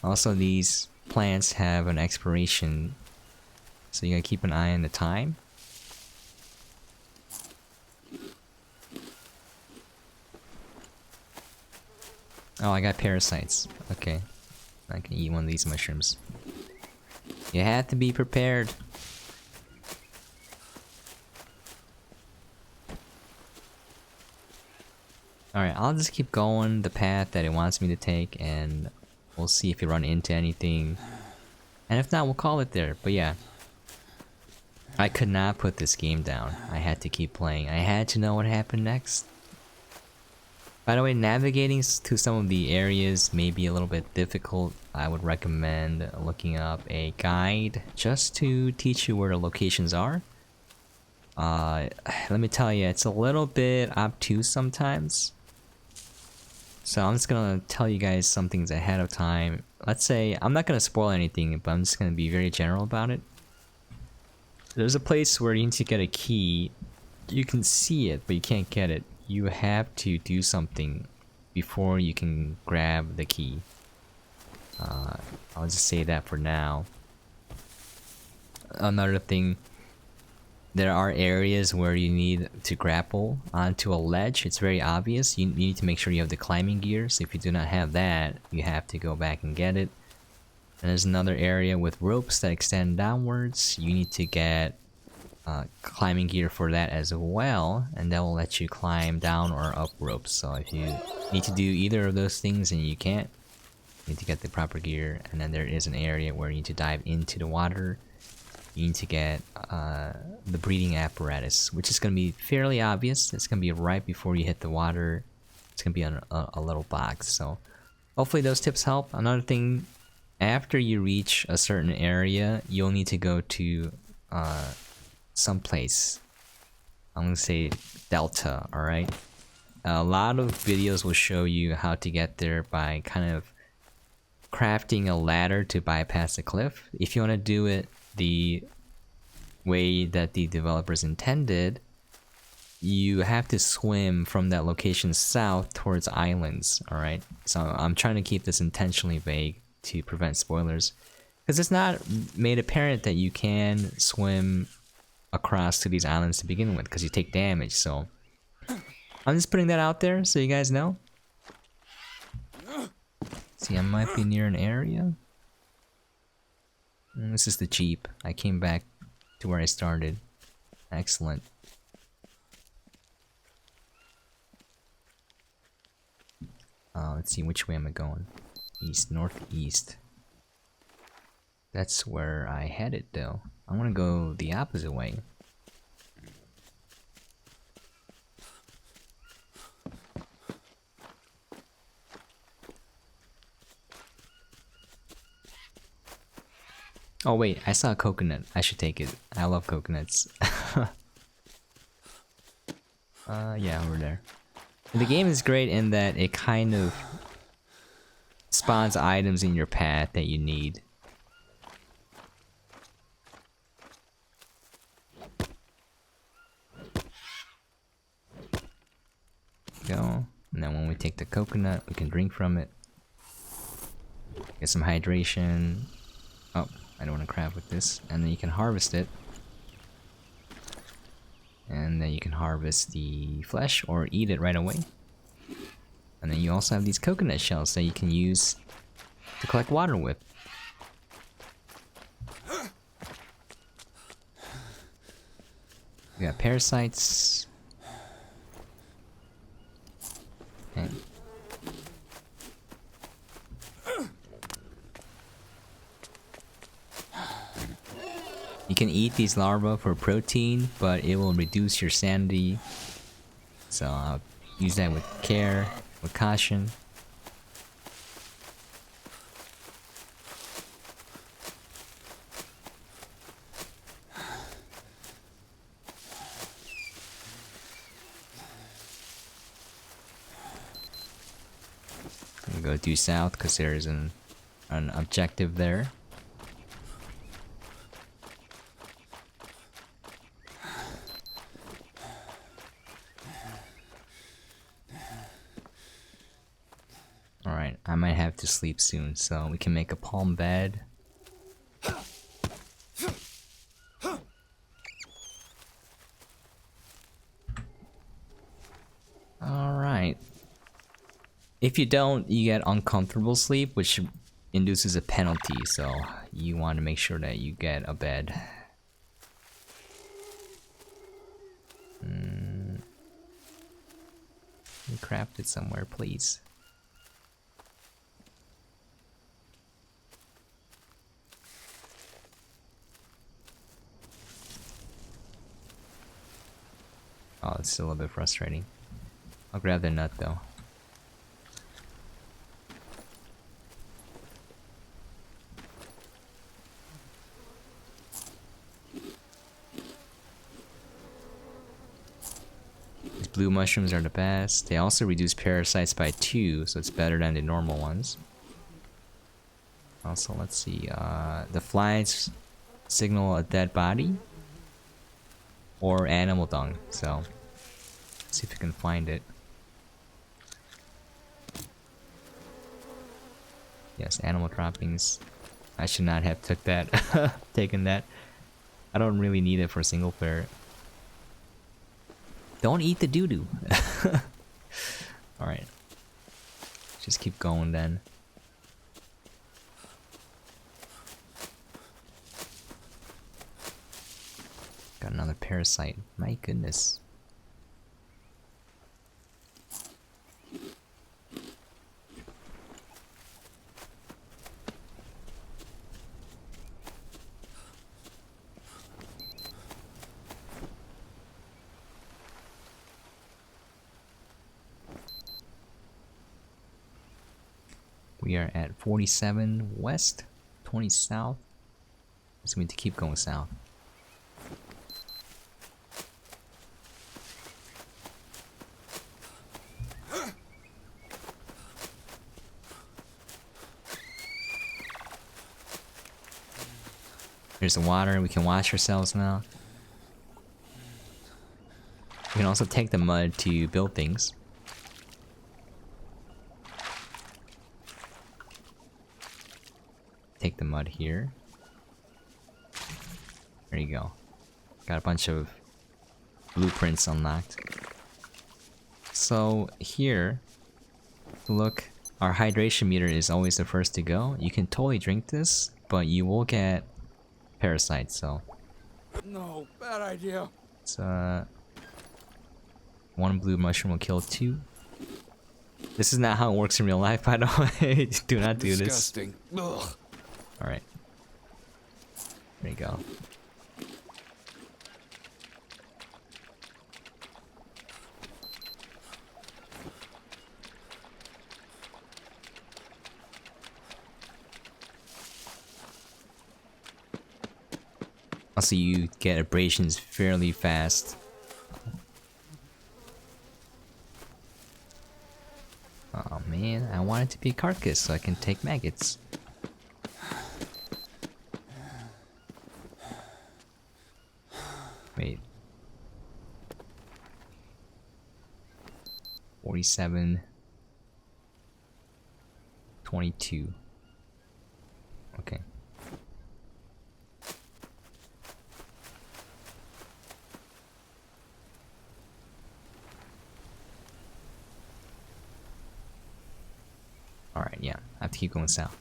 Also, these plants have an expiration, so you gotta keep an eye on the time. Oh, I got parasites. Okay. I can eat one of these mushrooms. You have to be prepared. Alright, I'll just keep going the path that it wants me to take, and we'll see if we run into anything. And if not, we'll call it there. But yeah. I could not put this game down. I had to keep playing. I had to know what happened next. By the way, navigating to some of the areas may be a little bit difficult. I would recommend looking up a guide just to teach you where the locations are. Let me tell you, it's a little bit obtuse sometimes. So I'm just gonna tell you guys some things ahead of time. Let's say, I'm not gonna spoil anything, but I'm just gonna be very general about it. There's a place where you need to get a key. You can see it, but you can't get it. You have to do something before you can grab the key. I'll just say that for now. Another thing, there are areas where you need to grapple onto a ledge. It's very obvious. You need to make sure you have the climbing gear. So if you do not have that, you have to go back and get it. And there's another area with ropes that extend downwards. You need to get climbing gear for that as well, and that will let you climb down or up ropes. So if you need to do either of those things and you can't, you need to get the proper gear. And then there is an area where you need to dive into the water. You need to get the breathing apparatus, which is going to be fairly obvious. It's going to be right before you hit the water. It's going to be on a little box. So hopefully those tips help. Another thing, after you reach a certain area, you'll need to go to someplace. I'm gonna say Delta, alright? A lot of videos will show you how to get there by kind of crafting a ladder to bypass the cliff. If you want to do it the way that the developers intended, you have to swim from that location south towards islands, alright? So I'm trying to keep this intentionally vague to prevent spoilers, because it's not made apparent that you can swim across to these islands to begin with, because you take damage. So I'm just putting that out there so you guys know. See, I might be near an area. This is the Jeep. I came back to where I started. Excellent. Let's see, which way am I going? East, northeast. That's where I headed though. I want to go the opposite way. Oh wait, I saw a coconut. I should take it. I love coconuts. Yeah, over there. And the game is great in that it kind of spawns items in your path that you need. Go. And then when we take the coconut, we can drink from it. Get some hydration. Oh, I don't want to crab with this. And then you can harvest it. And then you can harvest the flesh or eat it right away. And then you also have these coconut shells that you can use to collect water with. We got parasites. Okay. You You can eat these larvae for protein, but it will reduce your sanity. So use that with care, with caution. I'm gonna go due south because there's an objective there. Alright, I might have to sleep soon, so we can make a palm bed. Alright. If you don't, you get uncomfortable sleep, which induces a penalty, so you want to make sure that you get a bed. Craft it somewhere, please. Oh, it's still a bit frustrating. I'll grab the nut though. These blue mushrooms are the best. They also reduce parasites by 2, so it's better than the normal ones. Also, let's see. The flies signal a dead body or animal dung, so let's see if we can find it. Yes, animal droppings. I should not have took that. Taken that. I don't really need it for single player. Don't eat the doo-doo. Alright. Just keep going then. Got another parasite. My goodness. We are at 47 west, 20 south. So we need to keep going south. Here's the water, we can wash ourselves now. We can also take the mud to build things. Take the mud here. There you go. Got a bunch of blueprints unlocked. So here, look, our hydration meter is always the first to go. You can totally drink this, but you will get parasites, so. No, bad idea. It's one blue mushroom will kill 2. This is not how it works in real life, by the way. Do not do this. Disgusting. Ugh. Alright. There you go. Also, you get abrasions fairly fast. Oh man, I want it to be a carcass so I can take maggots. Wait. 47. 22. Okay. Alright, yeah. I have to keep going south.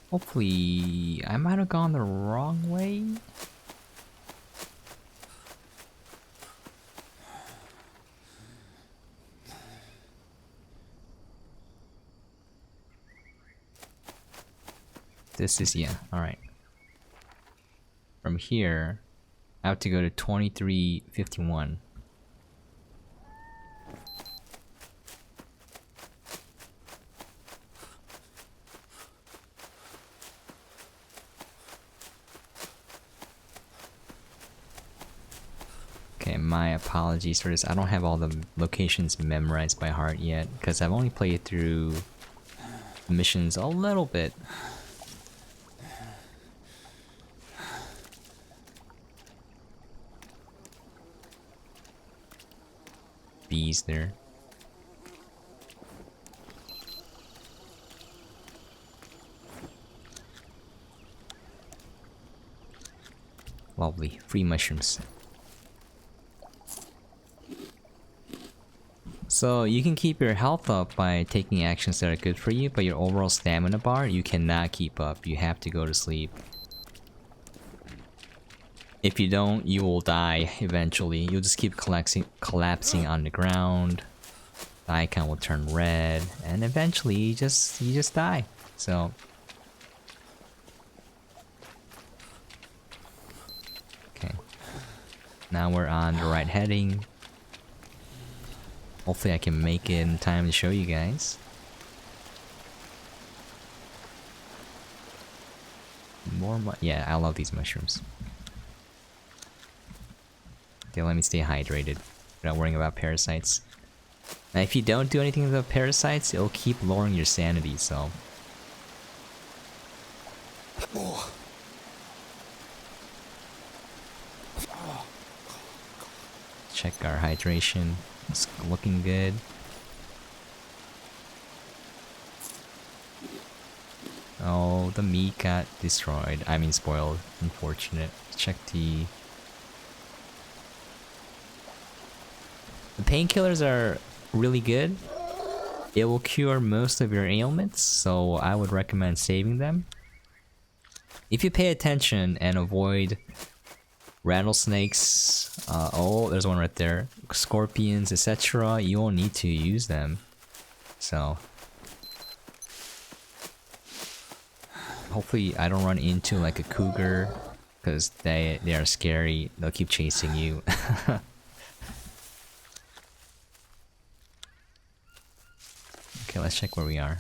Hopefully, I might have gone the wrong way. This is, yeah, alright. From here, I have to go to 2351. Okay, my apologies for this. I don't have all the locations memorized by heart yet, because I've only played through the missions a little bit. Bees there. Lovely, free mushrooms. So you can keep your health up by taking actions that are good for you, but your overall stamina bar, you cannot keep up. You have to go to sleep. If you don't, you will die eventually. You'll just keep collapsing on the ground. The icon will turn red, and eventually you just die. So okay. Now we're on the right heading. Hopefully I can make it in time to show you guys. Yeah, I love these mushrooms. They let me stay hydrated without worrying about parasites. Now if you don't do anything about parasites, it'll keep lowering your sanity, so... Check our hydration. It's looking good. Oh, the meat got destroyed. I mean spoiled. Unfortunate. Check the... The painkillers are really good. It will cure most of your ailments, so I would recommend saving them. If you pay attention and avoid rattlesnakes, oh, there's one right there, scorpions, etc., you won't need to use them. So hopefully I don't run into like a cougar, because they are scary. They'll keep chasing you. Okay, let's check where we are.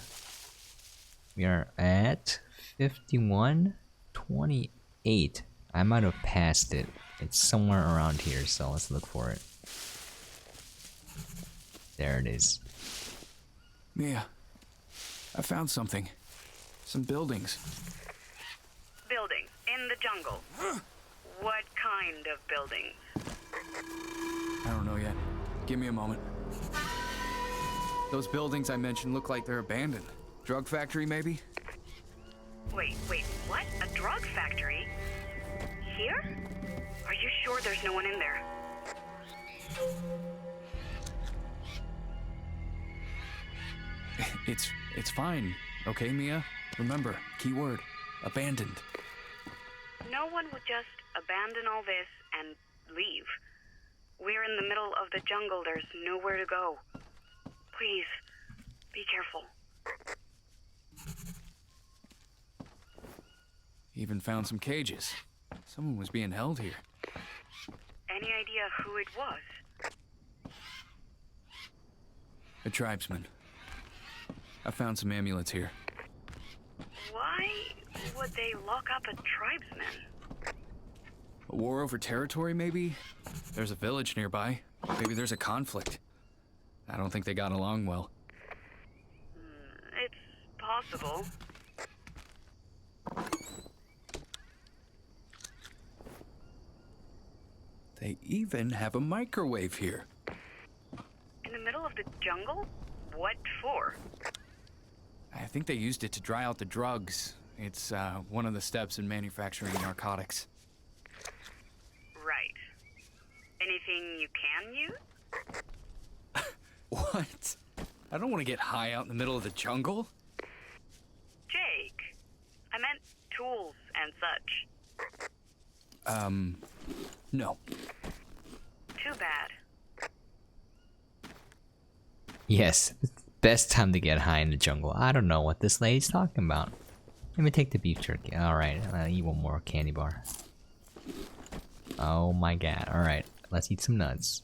We are at 51:28. I might have passed it. It's somewhere around here, so let's look for it. There it is. Mia, I found something. Some buildings. Buildings in the jungle. What kind of buildings? I don't know yet. Give me a moment. Those buildings I mentioned look like they're abandoned. Drug factory, maybe? Wait, what? A drug factory? Here? Are you sure there's no one in there? It's fine, okay, Mia? Remember, keyword, abandoned. No one would just abandon all this and leave. We're in the middle of the jungle. There's nowhere to go. Please, be careful. Even found some cages. Someone was being held here. Any idea who it was? A tribesman. I found some amulets here. Why would they lock up a tribesman? A war over territory, maybe? There's a village nearby. Maybe there's a conflict. I don't think they got along well. It's possible. They even have a microwave here. In the middle of the jungle? What for? I think they used it to dry out the drugs. It's one of the steps in manufacturing narcotics. Right. Anything you can use? What? I don't want to get high out in the middle of the jungle. Jake, I meant tools and such. No. Too bad. Yes, best time to get high in the jungle. I don't know what this lady's talking about. Let me take the beef jerky. Alright, I'll eat one more candy bar. Oh my god. Alright, let's eat some nuts.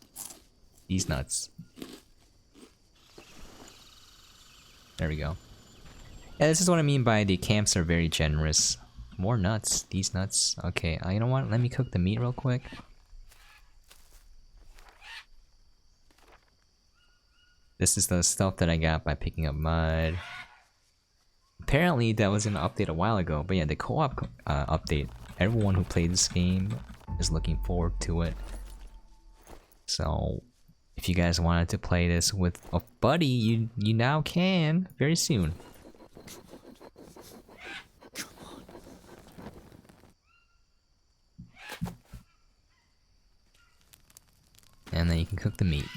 These nuts. There we go. Yeah, this is what I mean by the camps are very generous. More nuts. These nuts. Okay, you know what? Let me cook the meat real quick. This is the stuff that I got by picking up mud. Apparently that was an update a while ago, but yeah, the co-op update. Everyone who played this game is looking forward to it. So, if you guys wanted to play this with a buddy, you now can very soon. And then you can cook the meat.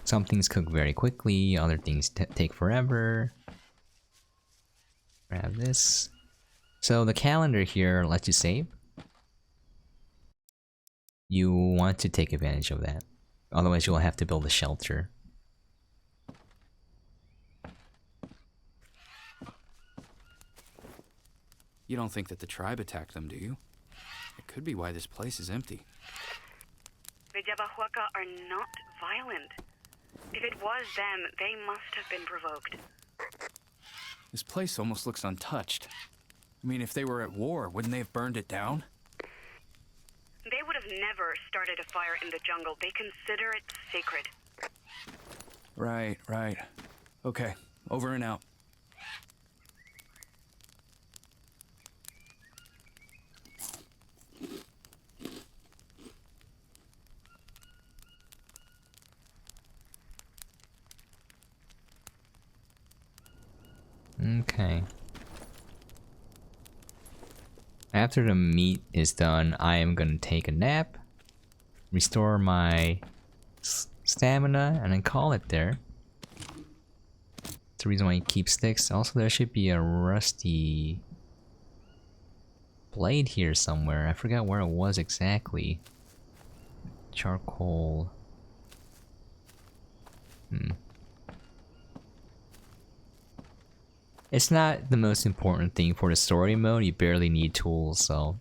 Some things cook very quickly, other things take forever. Grab this. So the calendar here lets you save. You want to take advantage of that. Otherwise you'll have to build a shelter. You don't think that the tribe attacked them, do you? It could be why this place is empty. The Jabahuaca are not violent. If it was them, they must have been provoked. This place almost looks untouched. I mean, if they were at war, wouldn't they have burned it down? They would have never started a fire in the jungle. They consider it sacred. Right. Okay, over and out. Okay. After the meat is done, I am gonna take a nap, restore my stamina, and then call it there. That's the reason why you keep sticks. Also, there should be a rusty blade here somewhere. I forgot where it was exactly. Charcoal. It's not the most important thing for the story mode. You barely need tools, so.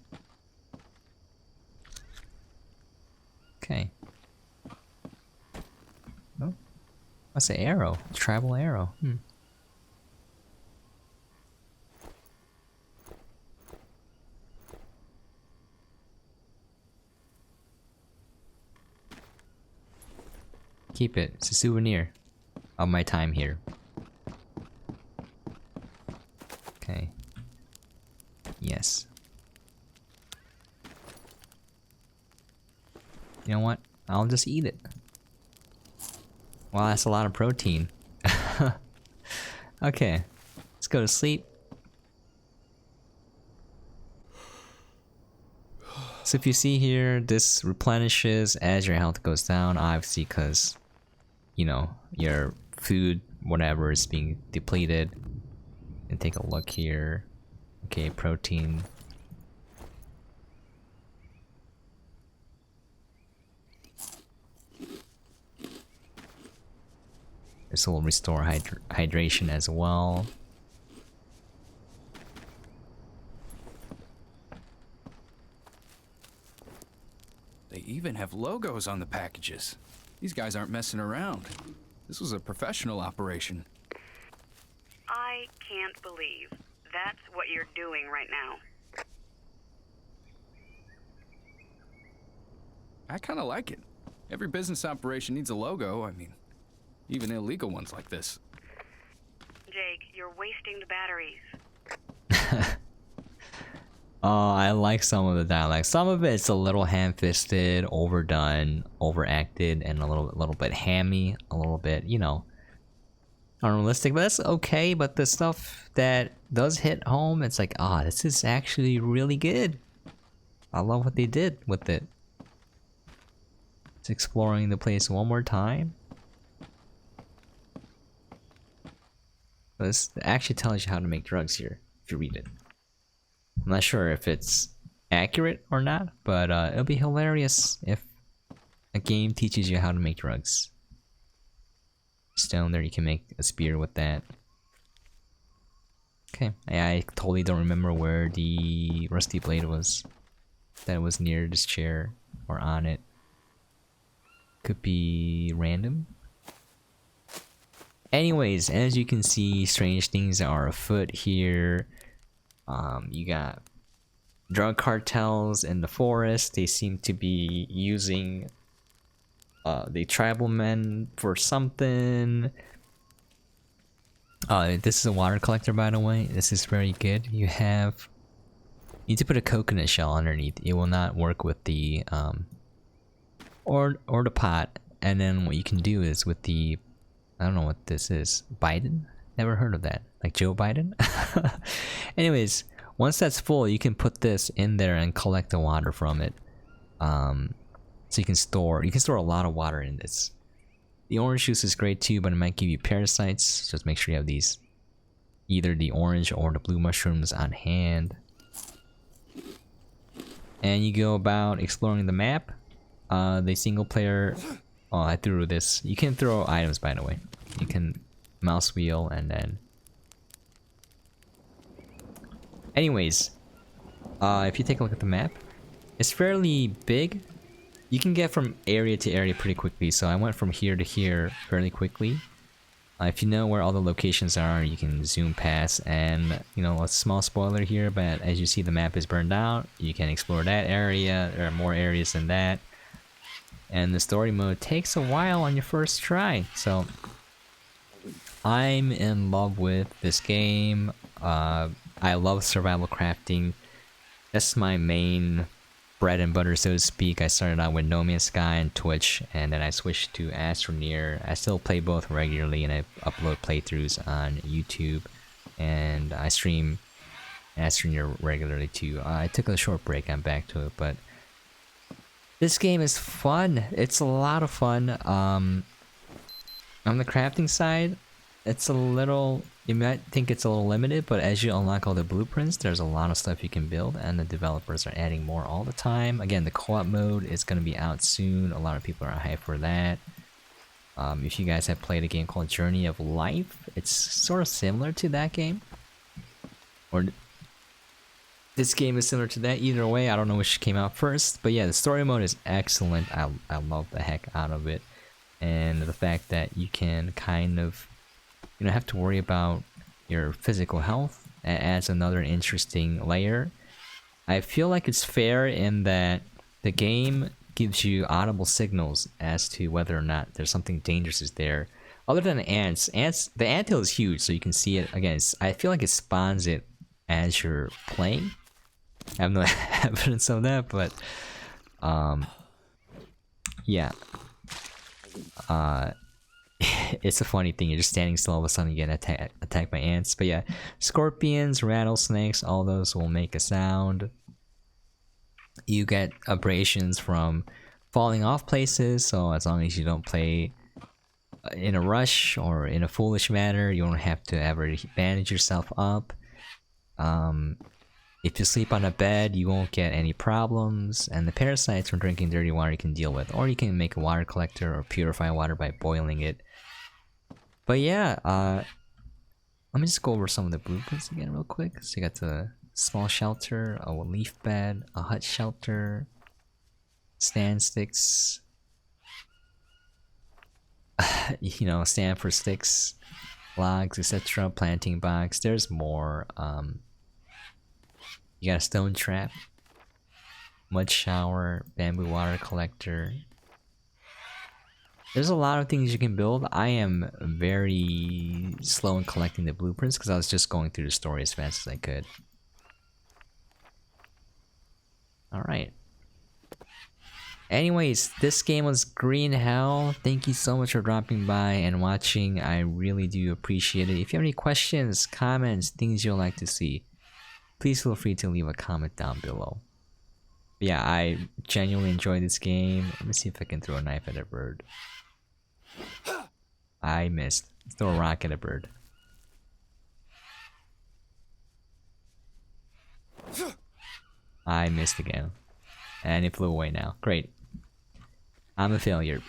Okay. Oh, what's an arrow? Tribal arrow. Keep it. It's a souvenir of my time here. Okay. Yes. You know what? I'll just eat it. Wow, that's a lot of protein. Okay. Let's go to sleep. So if you see here, this replenishes as your health goes down, obviously because, you know, your food, whatever, is being depleted. And take a look here. Okay, protein. This will restore hydration as well. They even have logos on the packages. These guys aren't messing around. This was a professional operation. I can't believe that's what you're doing right now. I kind of like it. Every business operation needs a logo. I mean, even illegal ones like this. Jake, you're wasting the batteries. Oh, I like some of the dialogue. Some of it's a little ham-fisted, overdone, overacted, and a little bit hammy, a little bit, you know, unrealistic, but that's okay. But the stuff that does hit home, it's like, this is actually really good. I love what they did with it. It's exploring the place one more time. This actually tells you how to make drugs here, if you read it. I'm not sure if it's accurate or not, but it'll be hilarious if a game teaches you how to make drugs. Stone there, you can make a spear with that. Okay, I totally don't remember where the rusty blade was. That was near this chair or on it. Could be random. Anyways, as you can see, strange things are afoot here. You got drug cartels in the forest. They seem to be using the tribal men for something. This is a water collector, by the way. This is very good. You need to put a coconut shell underneath. It will not work with the or the pot. And then what you can do is with the, I don't know what this is, Biden? Never heard of that. Like Joe Biden? Anyways, once that's full, you can put this in there and collect the water from it. So you can store a lot of water in this. The orange juice is great too, but it might give you parasites. Just make sure you have these, either the orange or the blue mushrooms on hand. And you go about exploring the map. The single player, oh, I threw this. You can throw items, by the way. You can mouse wheel and then. Anyways, if you take a look at the map, it's fairly big. You can get from area to area pretty quickly, so I went from here to here fairly quickly. If you know where all the locations are, you can zoom past, and you know, a small spoiler here, but as you see, the map is burned out. You can explore that area. There are more areas than that, and the story mode takes a while on your first try. So I'm in love with this game. I love survival crafting. That's my main bread and butter, so to speak. I started out with No Man's Sky and Twitch, and then I switched to Astroneer. I still play both regularly, and I upload playthroughs on YouTube, and I stream Astroneer regularly too. I took a short break, I'm back to it, but this game is fun. It's a lot of fun. On the crafting side, it's a little, you might think it's a little limited, but as you unlock all the blueprints, there's a lot of stuff you can build, and the developers are adding more all the time. Again, the co-op mode is going to be out soon. A lot of people are hyped for that. If you guys have played a game called Journey of Life, it's sort of similar to that game. Or this game is similar to that. Either way, I don't know which came out first. But yeah, the story mode is excellent. I love the heck out of it. And the fact that you can kind of, you don't have to worry about your physical health. It adds another interesting layer. I feel like it's fair in that the game gives you audible signals as to whether or not there's something dangerous is there. Other than ants, the anthill is huge, so you can see it. Again, I feel like it spawns it as you're playing. I have no evidence of that, but yeah. It's a funny thing. You're just standing still, all of a sudden you get attacked by ants. But yeah, scorpions, rattlesnakes, all those will make a sound. You get abrasions from falling off places, so as long as you don't play in a rush or in a foolish manner, you don't have to ever bandage yourself up. If you sleep on a bed, you won't get any problems, and the parasites from drinking dirty water you can deal with. Or you can make a water collector or purify water by boiling it. But yeah, let me just go over some of the blueprints again real quick. So you got the small shelter, a leaf bed, a hut shelter, stand sticks, you know, stand for sticks, logs, etc., planting box. There's more. You got a stone trap, mud shower, bamboo water collector. There's a lot of things you can build. I am very slow in collecting the blueprints because I was just going through the story as fast as I could. Alright. Anyways, this game was green hell. Thank you so much for dropping by and watching. I really do appreciate it. If you have any questions, comments, things you'd like to see, please feel free to leave a comment down below. But yeah, I genuinely enjoyed this game. Let me see if I can throw a knife at a bird. I missed. Let's throw a rock at a bird. I missed again. And it flew away now. Great. I'm a failure.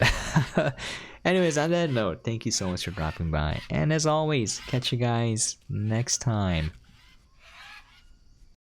Anyways, on that note, thank you so much for dropping by. And as always, catch you guys next time.